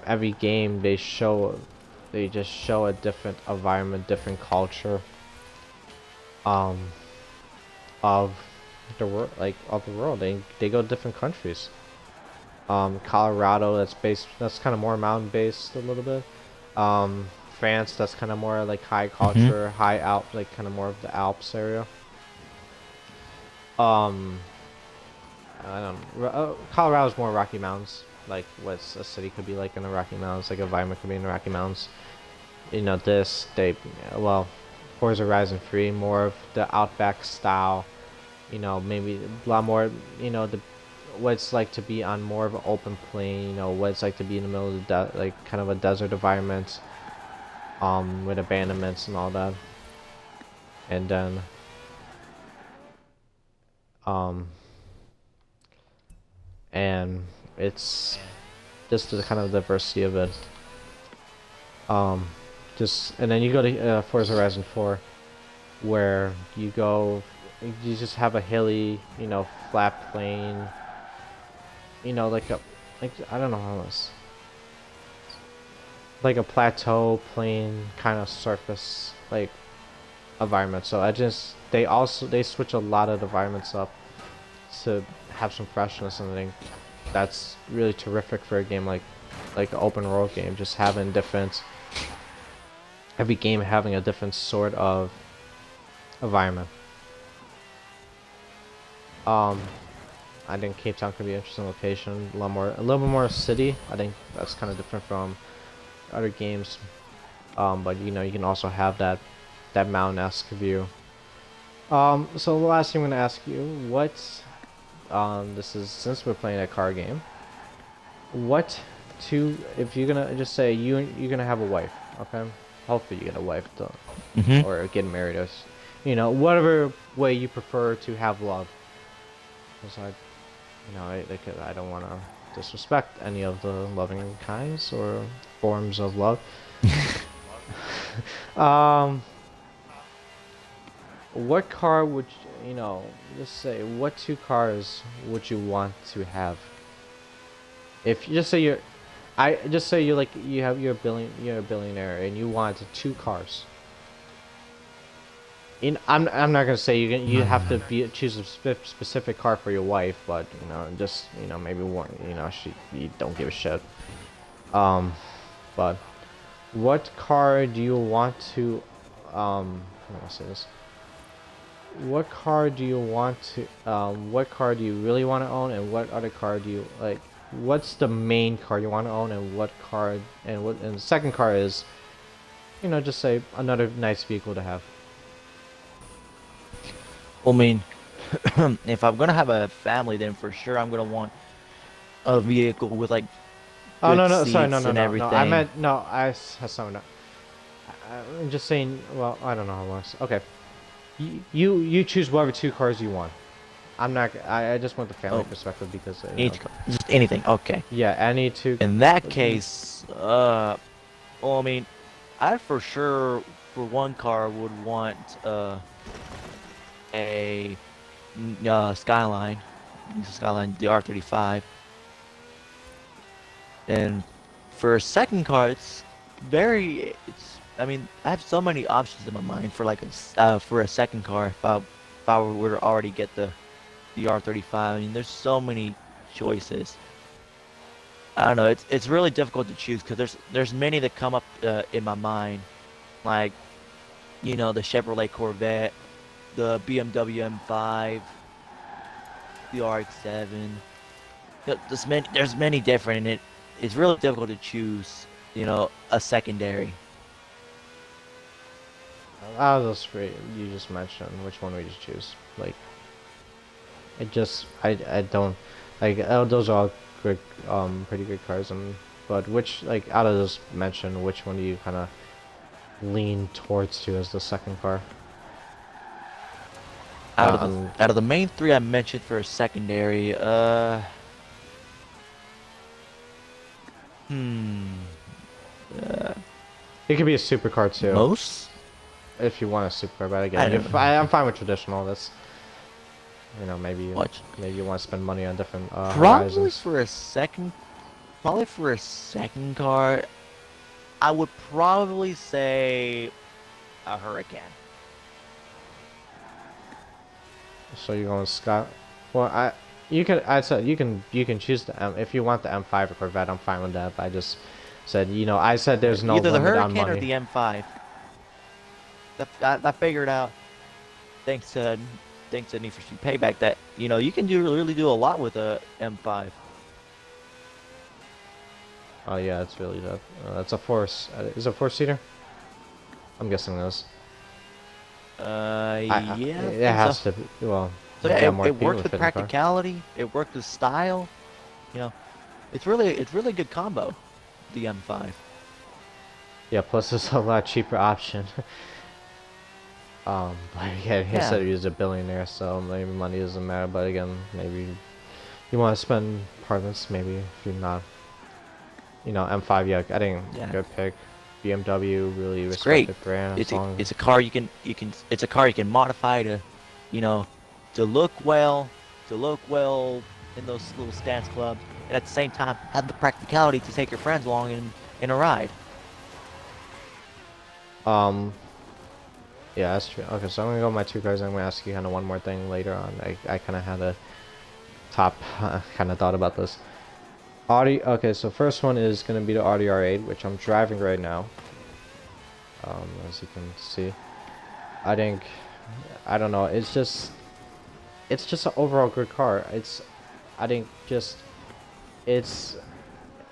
every game they just show a different environment, different culture, um, of the world, like of the world. They go to different countries. Colorado, that's kind of more mountain based a little bit. France, that's kind of more like high Hmm. culture, high Alp, like kind of more of the Alps area. Um, I don't know. Colorado's more Rocky Mountains, like what a city could be like in the Rocky Mountains, like a environment could be in the Rocky Mountains. Well, Forza Horizon 3, more of the Outback style. Maybe a lot more. The what it's like to be on more of an open plain. What it's like to be in the middle of like kind of a desert environment, with abandonments and all that. And then, um, and it's just the kind of diversity of it. Um, and then you go to Forza Horizon 4, where you just have a hilly, flat plain, like I don't know how else, like a plateau plain kind of surface like environment. So they switch a lot of environments up to have some freshness, and I think that's really terrific for a game like an open world game, just having different, every game having a different sort of environment. Um, I think Cape Town could be an interesting location, a little bit more city. I think that's kind of different from other games. But you can also have that mountain-esque view. So the last thing I'm gonna ask you, this is, since we're playing a car game, what if you're gonna just say you're gonna have a wife, okay? Hopefully you get a wife, Hmm. or get married, or whatever way you prefer to have love. Because I don't want to disrespect any of the loving kinds or forms of love. um, what car would just say, what two cars would you want to have? If you just say I just say you're a billionaire and you want two cars. I'm not gonna say you have to choose a specific car for your wife, but just maybe one you don't give a shit. Um, but what car do you want to how do I say this? What car do you want to what car do you really want to own, and what other car do you like? What's the main car you want to own, and what car and the second car is just say another nice vehicle to have. Well, I mean, if I'm gonna have a family, then for sure I'm gonna want a vehicle with like Oh good no, no, sorry, no, seats no, and no, no. I everything. meant no. Sorry, no. I'm just saying. Well, I don't know how it works. Okay, you choose whatever two cars you want. I'm not. I just want the family Oh, perspective because just anything. Okay. yeah, any two. In that case, well, I mean, I for sure for one car would want a Skyline, Skyline the R35. And for a second car, it's I mean, I have so many options in my mind for like for a second car if I were to already get the R35. I mean, there's so many choices. I don't know. It's really difficult to choose because there's many that come up in my mind, like the Chevrolet Corvette, the BMW M5, the RX-7. There's many different, and it's really difficult to choose, a secondary. Out of those three you just mentioned, which one would you choose? Like, I don't like. Oh, those are all good, pretty good cars. But which like out of those mentioned, which one do you kind of lean towards to as the second car? Out of the main three I mentioned for a secondary, hmm, uh, It could be a supercar too, most if you want a supercar. But I again, don't if know. I'm fine with traditional. That's What? maybe you want to spend money on different Probably horizons. for a second, probably for a second car, I would probably say a Hurricane. So you're going Scott. Well, I said you can choose the M if you want the M5 Corvette. I'm fine with that. But I just said I said there's no Either the limit on Hurricane or money. the M5. I figured out thanks to Need for Speed Payback that you can really do a lot with a M5. Oh yeah, it's really tough. That's a force. Is it a four-seater? I'm guessing those. Yeah, I It think so. has to be. Well, So you yeah, got more it people works to with fit in the car. practicality. It works with style. You know, it's really a good combo. The M5. Yeah, plus it's a lot cheaper option. But again, he Yeah, said he's a billionaire, so maybe money doesn't matter. But again, maybe you want to spend part of this. Maybe if you're not, M5. Yeah, I think yeah, good pick. BMW, really it's great. respected brand. As long It's a car it's a car you can modify to, you know, to look well in those little stance clubs, and at the same time have the practicality to take your friends along in a ride. um, yeah, that's true. Okay, so I'm gonna go with my two cars. I'm gonna ask you kind of one more thing later on. I kind of had a top kind of thought about this. Audi. Okay, so first one is gonna be the Audi R8, which I'm driving right now. As you can see, I think I don't know. It's just an overall good car. I think just it's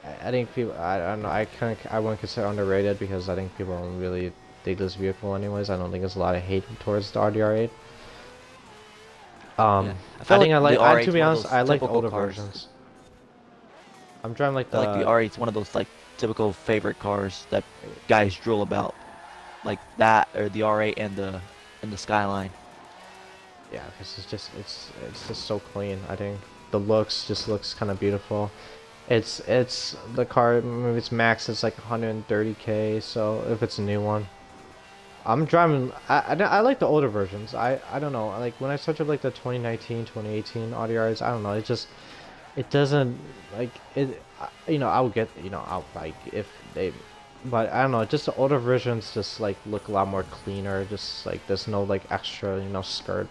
I think people I don't know I wouldn't consider underrated because I think people don't really dig this vehicle anyways. I don't think there's a lot of hate towards the RDR8. Yeah, I I feel think like the to R8's be one of honest, those I like the typical older cars. versions. I'm driving like I feel like the the R8's one of those like typical favorite cars that guys drool about, like that or the R8 and the Skyline. yeah, because it's just so clean. I think the looks just looks kind of beautiful. It's the car. Maybe it's max. It's like 130K. So if it's a new one, I'm driving. I like the older versions. I don't know. Like when I search up like the 2019, 2018 Audi RS, I don't know. It doesn't like it. I would get. I'll like if they But I don't know, just the older versions just like look a lot more cleaner. Just like there's no like extra, skirt.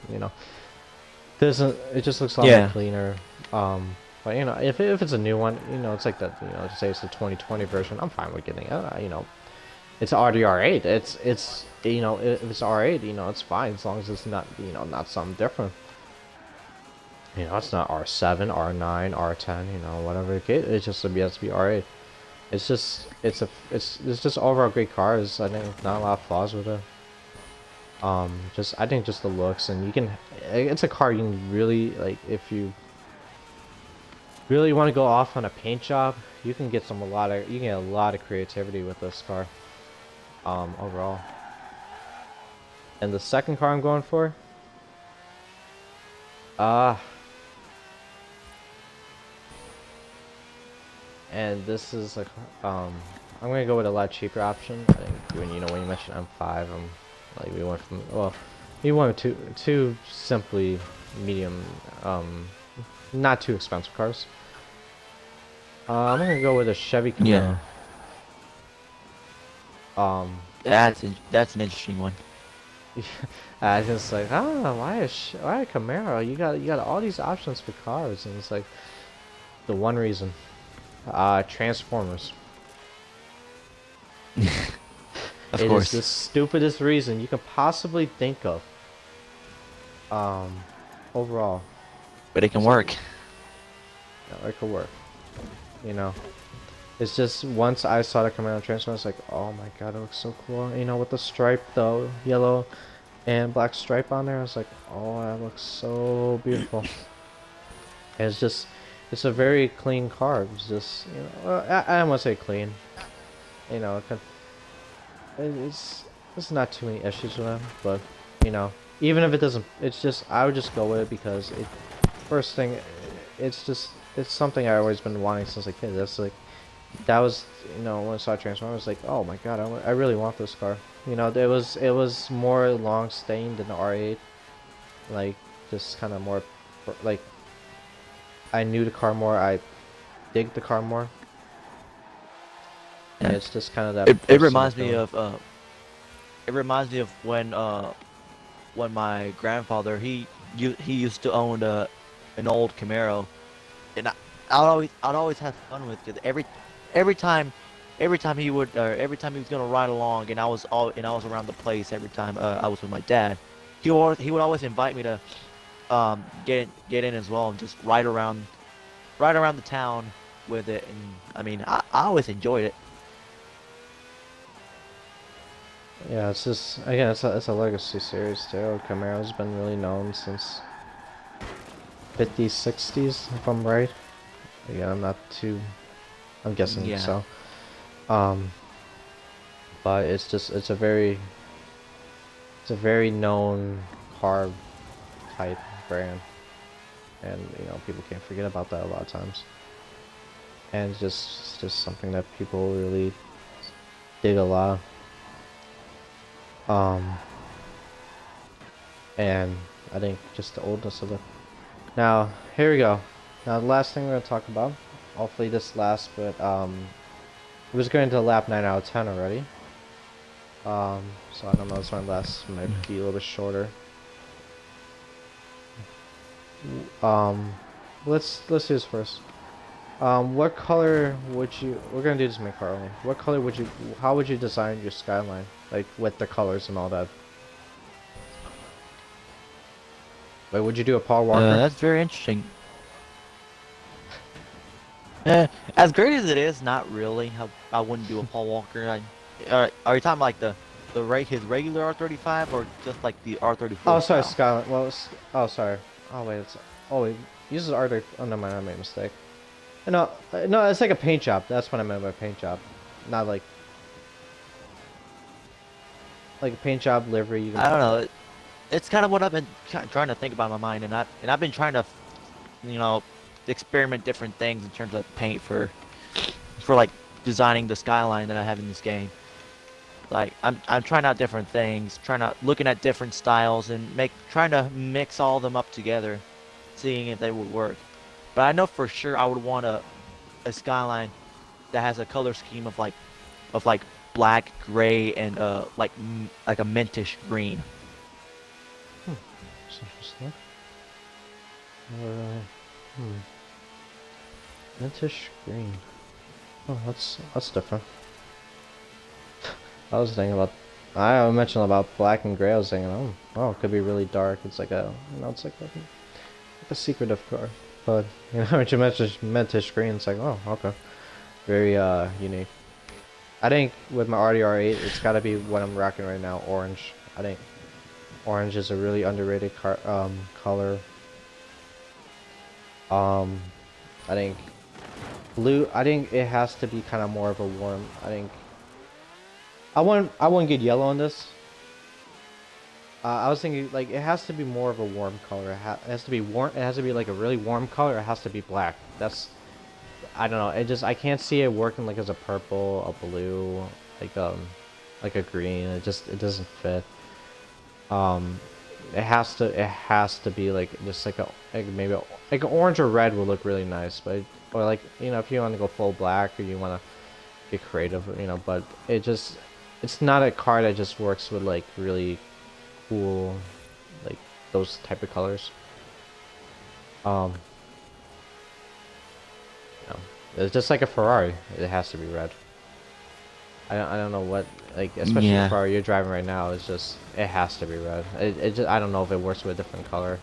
There's it just looks a lot more Yeah. cleaner. But if it's a new one, it's like that. Just say it's the 2020 version. I'm fine with getting it. It's already R8. It's if it's R8, it's fine as long as it's not not something different. It's not R7, R9, R10, whatever it is. It's just it has to be R8. It's just overall great cars. I think not a lot of flaws with it. Just I think just the looks, and it's a car you can really like if you really want to go off on a paint job. You can get you can get a lot of creativity with this car. Overall. And the second car I'm going for, uh, and this is like, I'm gonna go with a lot cheaper option. I think when you mentioned M5, like we went two simply medium, not too expensive cars. I'm gonna go with a Chevy Camaro. Yeah. Um, That's an interesting one. I just like, why a Camaro? You got all these options for cars, and it's like the one reason. Transformers. Of It is the course. stupidest reason you can possibly think of. Um, Overall, But it can it's like, work. it could work. You know, it's just once I saw the Camaro Transformer, I was like, oh my god, it looks so cool. With the stripe, the yellow and black stripe on there, I was like, oh, that looks so beautiful. And it's a very clean car. It's just, I don't want to say clean. You know, it could, it's There's not too many issues with them, but you know, even if it doesn't, it's just I would just go with it because first thing, it's something I always been wanting since a kid. That was when I saw Transformers, I was like, oh my god, I really want this car. It was more long staying than the R8, like just kind of more, like I knew the car more, I dig the car more, and Yeah. it's just kind of that It personal reminds me feeling. of when my grandfather he used to own an old Camaro, and I'd always have fun with it. Every time every time he was gonna ride along, and I was around the place every time I was with my dad, he would always invite me to get in as well and just ride around the town with it. And I mean, I always enjoyed it. Yeah, it's just again, it's a legacy series too. Camaro's been really known since 50s, 60s, if I'm right. Again, I'm guessing Yeah. so. Um, but it's a very known car type brand, and people can't forget about that a lot of times. And it's just something that people really dig a lot. Um, and I think just the oldness of it. Now, here we go. Now, the last thing we're going to talk about, hopefully this lasts, but it was going to lap 9 out of 10 already. So I don't know, this might be a little bit shorter. Um, let's do this first. What color we're gonna do this main car only. How would you design your skyline? Like, with the colors and all that. Like, would you do a Paul Walker? That's very interesting. As great as it is, not really. I wouldn't do a Paul Walker. Are you talking like his regular R35 or just like the R34 Oh, sorry, style? Skyline. Well, oh, sorry. Oh, wait, wait. Uses R. Oh, no, mind, I made a mistake. No, no, it's like a paint job. That's what I meant by paint job. Not like a paint job livery. You can. I don't know. It's kind of what I've been trying to think about in my mind, and I've been trying to, you know, experiment different things in terms of paint for like designing the skyline that I have in this game. Like I'm trying out different things, looking at different styles and trying to mix all of them up together, seeing if they would work. But I know for sure I would want a skyline that has a color scheme of like black, gray, and like a mintish green. That's interesting. Hmm. Mintish green. Oh, that's different. I was thinking about. I mentioned about black and gray. I was thinking, oh, it could be really dark. It's like it's like a secretive car. But when you mentioned Mintish green, it's like, oh, okay, very unique. I think with my RDR8, it's got to be what I'm rocking right now, orange. I think orange is a really underrated color. I think blue. I think it has to be kind of more of a warm. I think I wouldn't get yellow on this. I was thinking like it has to be more of a warm color. It has to be warm. It has to be like a really warm color. It has to be black. That's I don't know. I can't see it working like as a purple, a blue, like a green. It doesn't fit. Um, it has to be like just like maybe like orange or red would look really nice, but or like if you want to go full black or you want to get creative, but it's not a car that just works with like really cool like those type of colors. Um, it's just like a Ferrari. It has to be red. I don't know what like especially the Yeah. Ferrari you're driving right now. It's just it has to be red. It just I don't know if it works with a different color.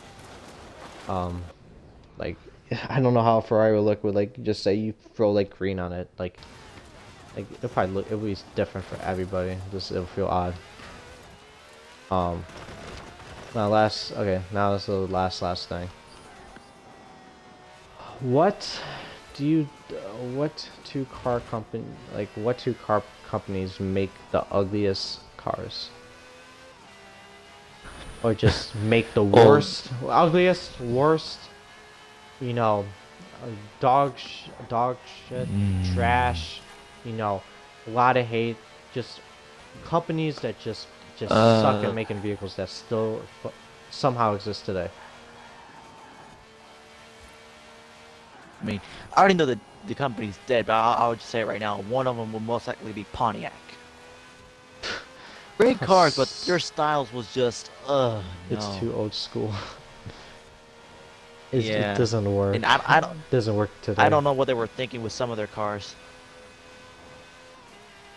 Um, like I don't know how a Ferrari would look with like just say you throw like green on it. Like it'll probably look it'll be different for everybody. Just it'll feel odd. Um, now now this is the last thing. What do you what two car company like what two car companies make the ugliest cars? Or just make the Oh, ugliest, worst, you know, dog shit, mm, trash, a lot of hate, just companies that just suck at uh, making vehicles that still somehow exist today. I mean, I already know that the company's dead, but I would just say it right now. One of them will most likely be Pontiac. Great cars, but their styles was just, It's no. too old school. It Yeah, doesn't work. and Doesn't work I today. don't know what they were thinking with some of their cars.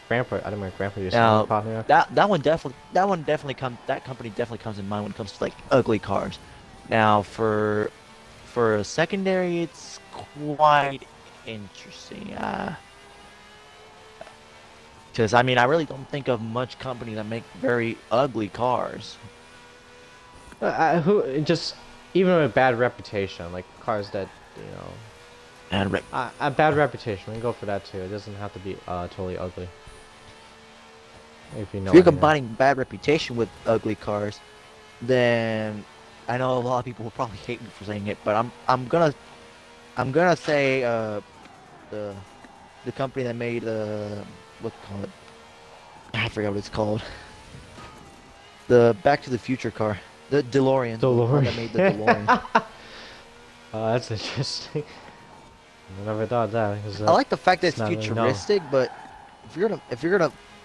Grandpa, I don't remember Grandpa used to have a Now, Pontiac. that company definitely comes in mind when it comes to like ugly cars. Now, for a secondary, it's quite interesting. Because I mean, I really don't think of much company that make very ugly cars. Who just even with a bad reputation, like cars that you know, And a bad reputation. We can go for that too. It doesn't have to be totally ugly. If you know if you're what I mean. combining bad reputation with ugly cars, then I know a lot of people will probably hate me for saying it, but I'm gonna say the the company that made what call it? I forgot what it's called. The Back to the Future car, the DeLorean, the one that made the DeLorean. DeLorean. Oh, that's interesting. I never thought that because I like the fact that it's it's not really known. futuristic, but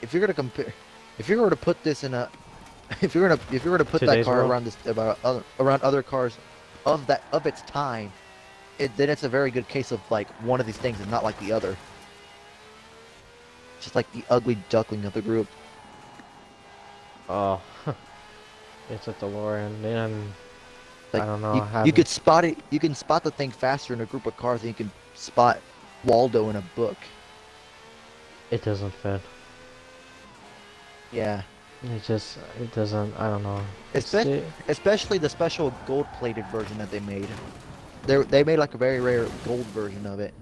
if you're gonna compare, if you were to put this in a, if you were to put that Today's car world. around around other cars of its time, then it's a very good case of like one of these things is not like the other. Just like the ugly duckling of the group. Oh, it's a DeLorean. Man, I Like don't know. I you haven't. could spot it. You can spot the thing faster in a group of cars than you can spot Waldo in a book. It doesn't fit. Yeah. It doesn't. I don't know. It's Especially, especially the special gold-plated version that they made. They made like a very rare gold version of it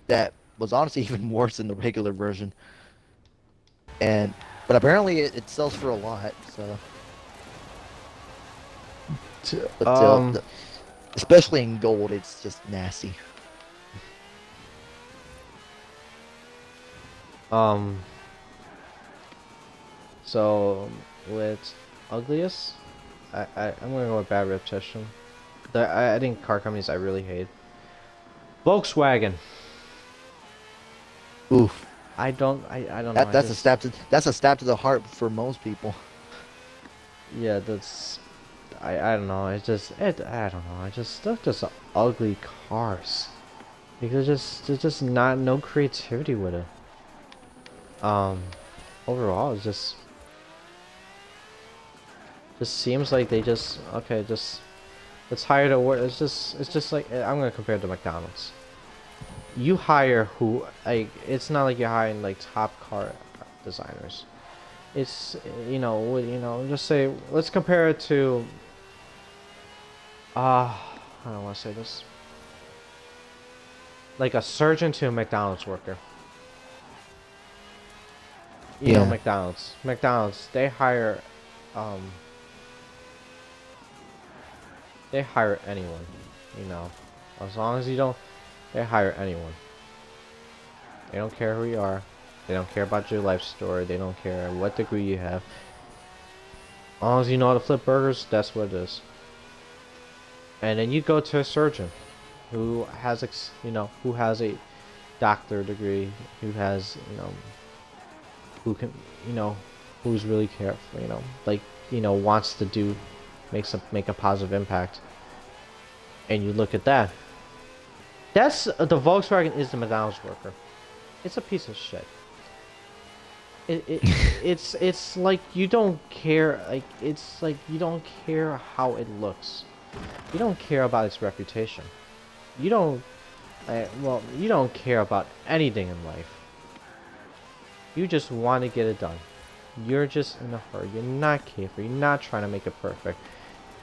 that was honestly even worse than the regular version. And but apparently it sells for a lot. So, t- but um especially in gold, it's just nasty. um. So with ugliest, I'm gonna go with bad reputation. I think car companies I really hate. Volkswagen. Oof. I don't know. I just That's a stab to the heart for most people. yeah, that's I don't know. I don't know. I just they're just ugly cars. Like there's just not no creativity with it. Um, overall, it's just seems like they just okay, just let's hire the work. It's just like I'm gonna compare it to McDonald's. You hire who like it's not like you're hiring like top car designers. It's just say let's compare it to I don't want to say this like a surgeon to a McDonald's worker. You know Yeah. McDonald's um they hire anyone, you know. As long as you don't they hire anyone. They don't care who you are. They don't care about your life story. They don't care what degree you have. As long as you know how to flip burgers, that's what it is. And then you go to a surgeon who has who has a doctor degree, who has, who can, who's really careful, like, wants to make a positive impact. And you look at that. That's the Volkswagen is the McDonald's worker. It's a piece of shit. It it's like you don't care. Like it's like you don't care how it looks. You don't care about its reputation. You don't. Well, you don't care about anything in life. You just want to get it done. You're just in a hurry. You're not careful. You're not trying to make it perfect.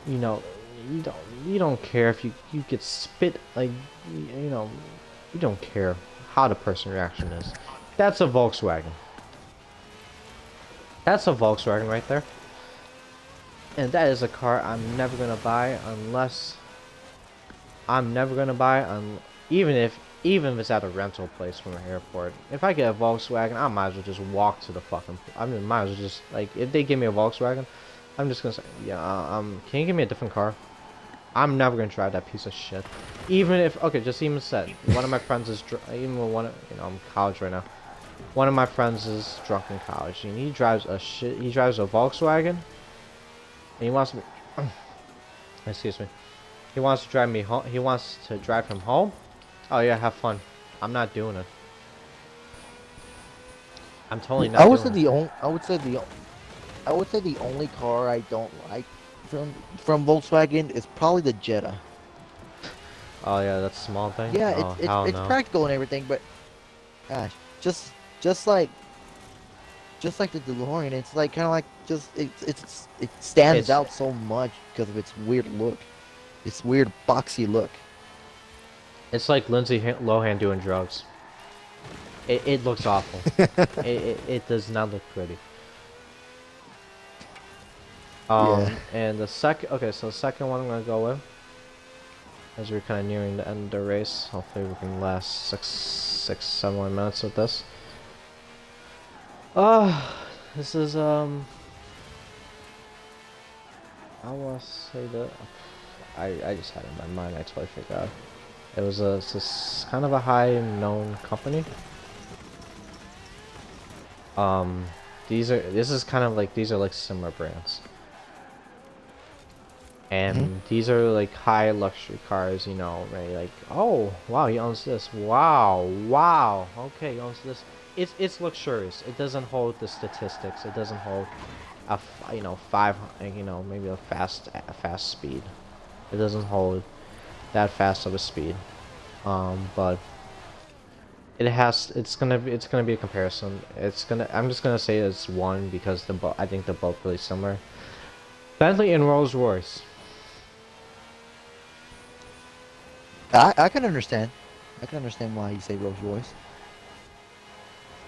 You know, you don't care if you get spit like you don't care how the person reaction is. That's a Volkswagen. That's a Volkswagen right there. And that is a car I'm never gonna buy unless I'm never gonna buy even if it's at a rental place from an airport. If I get a Volkswagen, I might as well just walk to the fucking. I mean, might as well just like if they give me a Volkswagen, I'm just gonna say, yeah, can you give me a different car? I'm never gonna drive that piece of shit. Even if okay, just even said one of my friends is even with I'm in college right now. One of my friends is drunk in college and he drives a Volkswagen. And he wants me. Excuse me. He wants to drive me home. He wants to drive him home. Oh yeah, have fun. I'm not doing it. I'm totally not doing it. I would say the only car I don't like from Volkswagen is probably the Jetta. Oh yeah, that small thing. Yeah, Oh hell it's no. practical and everything, but gosh, just like just like the DeLorean, it's like kind of like just it stands It's out so much because of its weird look, its weird boxy look. it's like Lindsay Lohan doing drugs. It looks awful. It does not look pretty. Yeah. And the second so the second one I'm gonna go with, as we're kind of nearing the end of the race. Hopefully we can last 7 more minutes with this. This is I want to say that I just had it in my mind. I totally forgot. It's this kind of a high known company. These are like similar brands. And these are like high luxury cars, right? Like, oh wow, he owns this. Wow, okay, he owns this. It's luxurious. It doesn't hold the statistics. It doesn't hold five, maybe a fast speed. It doesn't hold that fast of a speed. But it's gonna be a comparison. I'm just gonna say it's one because I think they're both really similar. Bentley and Rolls Royce. I can understand. I can understand why you say Rolls Royce.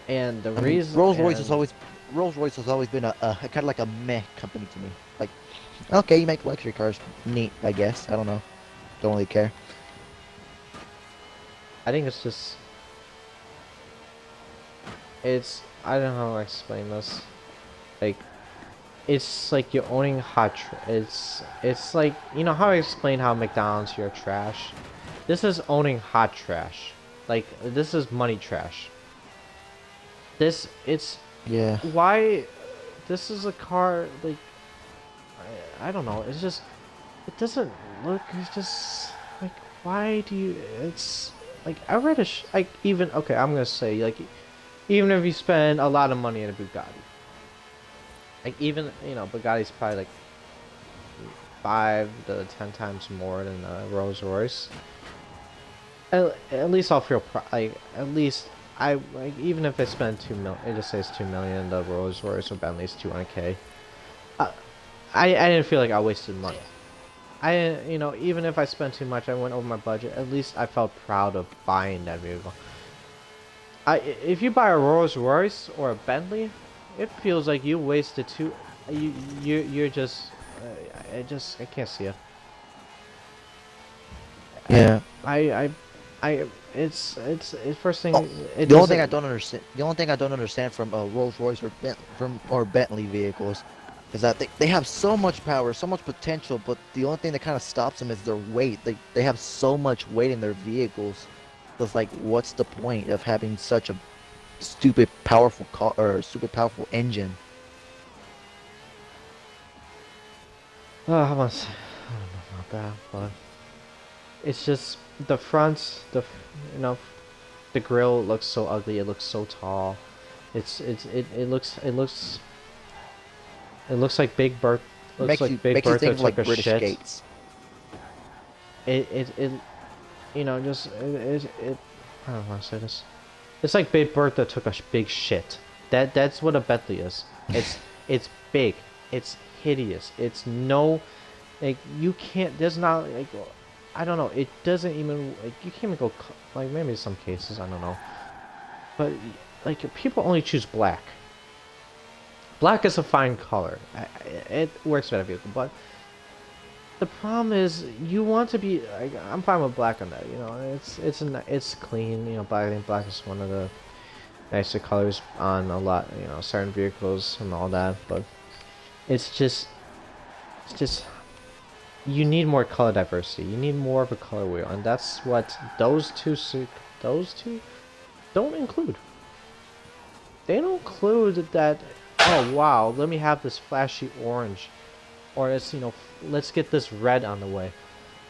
And the I mean, reason Rolls Royce has always been a kind of like a meh company to me. Like, okay, you make luxury cars, neat, I guess. I don't know, don't really care. I think it's just I don't know how to explain this. Like it's like you're owning it's like how I explain how McDonald's you're trash. This is owning hot trash. Like this is money trash. It's Yeah. why this is a car like I don't know. It's just it doesn't look. It's just like why do you? It's like I read like even okay. I'm gonna say like even if you spend a lot of money in a Bugatti, like even Bugatti's probably like 5 to 10 times more than a Rolls Royce. At least I'll feel like at least I like even if I spend 2 million, it just says 2 million. The Rolls Royce or Bentley's 200K. I I didn't feel like I wasted money. Even if I spent too much, I went over my budget. At least I felt proud of buying that vehicle. If you buy a Rolls Royce or a Bentley, it feels like you wasted two. You're just. I can't see it. I Yeah. I I it's first thing Oh, it the only thing I doesn't. don't understand, the only thing I don't understand from Rolls Royce or Bentley vehicles is that they have so much power, so much potential, but the only thing that kind of stops them is their weight. They have so much weight in their vehicles. So it's like, what's the point of having such a stupid powerful car or stupid powerful engine? I don't know about that, but it's just the fronts, you know, the grill looks so ugly. It looks so tall. It looks like looks like Big Makes you Bertha think of took like a British shit. skates. It just it I don't want to say this. It's like Big Bertha took a big shit. That's what a Bentley is. It's big. It's hideous. It's no like you can't. There's not like I don't know. It doesn't even like you can't even go like maybe in some cases I don't know. But like people only choose black. Black is a fine color. It works better vehicle, but the problem is you want to be. Like, I'm fine with black on that. It's clean. But I think black is one of the nicer colors on a lot. Certain vehicles and all that. But it's just it's just you need more color diversity. You need more of a color wheel, and that's what those two don't include. They don't include that. Oh wow, let me have this flashy orange, or let's get this red on the way.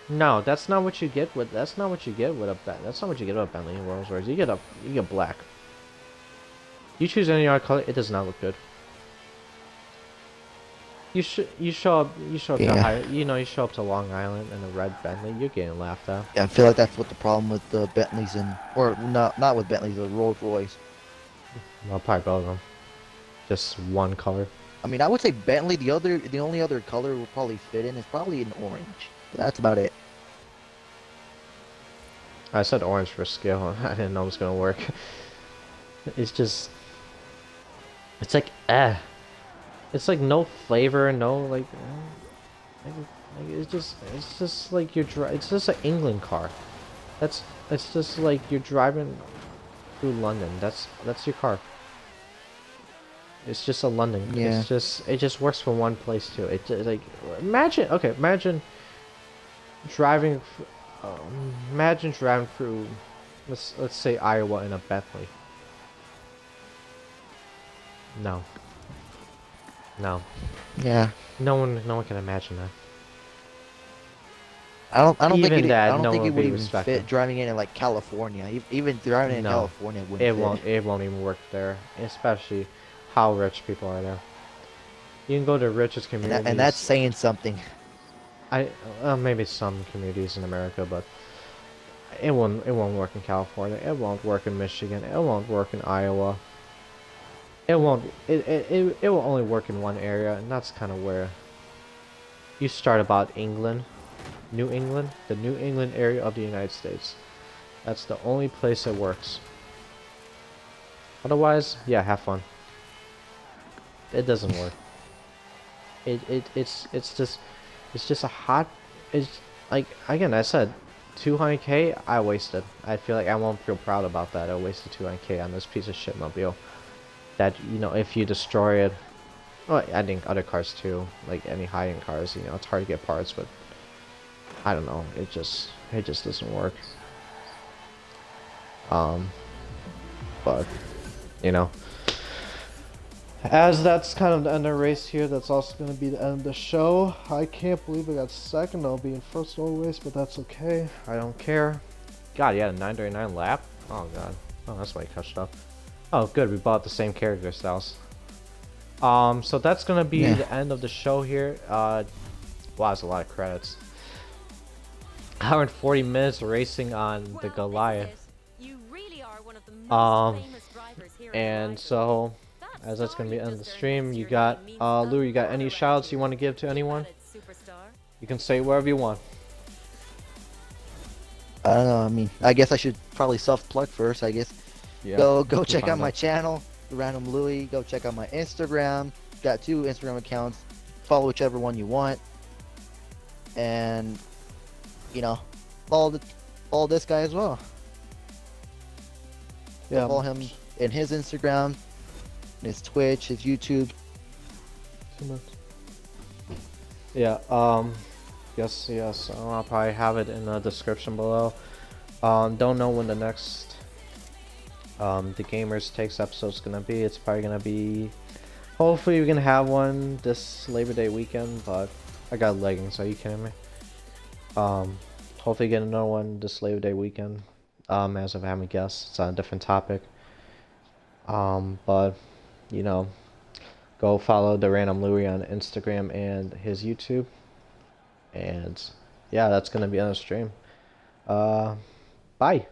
No, that's not what you get with. That's not what you get with a That's not what you get with a Bentley and Rolls Royce. You get black. You choose any other color, it does not look good. You show up to Yeah. you show up to Long Island in a red Bentley, you're getting laughed at. Yeah, I feel like that's what the problem with the Bentleys or not with Bentleys, the Rolls Royce. I'll probably go with them. Just one color. I mean, I would say Bentley. The only other color will probably fit in is probably an orange. But that's about it. I said orange for scale. I didn't know it was gonna work. It's just, it's like It's like no flavor, no it's just like it's just an England car. That's it's just like you're driving through London. That's your car. It's just a London. Yeah. It just works for one place too. Like imagine driving. Imagine driving through, let's say Iowa in a Bentley. No, no, Yeah. no one can imagine that. I Even that, don't no one think it would would be even respected. fit driving in like California. Even driving in No, California wouldn't it fit. won't. It won't even work there, especially how rich people are there. You can go to richest And that's communities. saying something. I maybe some communities in America, but it won't work in California. It won't work in Michigan. It won't work in Iowa. It won't. It will only work in one area, and that's kind of where you start about England, New England, the New England area of the United States. That's the only place it works. Otherwise, yeah, have fun. It doesn't work. It's just a hot. It's like again, I said, 200K. I wasted. I feel like I won't feel proud about that. I wasted 200K on this piece of shit mobile. That if you destroy it, well, I think other cars too, like any high-end cars, it's hard to get parts, but I don't know. It just doesn't work. Um, but you know, As that's kind of the end of the race here, that's also going to be the end of the show. I can't believe I got second. I'll be in first always, but that's okay. I don't care. God, yeah, 939 lap? Oh, God. Oh, that's why he catched up. Oh, good. We bought the same character styles. So that's going to be the end of the show here. Wow, that's a lot of credits. 140 minutes racing on the Goliath. You really are one of the most famous drivers here And so, as that's gonna be the end of the stream, you got Lou, you got any shoutouts you want to give to anyone? You can say wherever you want. I don't know. I mean, I guess I should probably self-plug first. I guess. Yeah. Go check out my channel, Random Louie. Go check out my Instagram. Got 2 Instagram accounts. Follow whichever one you want. And you know, follow this guy as well. Yeah. Follow him in his Instagram, his Twitch, his YouTube. Yeah. Yes. I'll probably have it in the description below. Don't know when the next the Gamers Takes episode is gonna be. It's probably gonna be. Hopefully, we can have one this Labor Day weekend. But I got leggings. Are you kidding me? Hopefully get another one this Labor Day weekend. As if I haven't guessed, it's on a different topic. But you know, go follow the Random Louie on Instagram and his YouTube. And yeah, that's gonna be on the stream. Bye.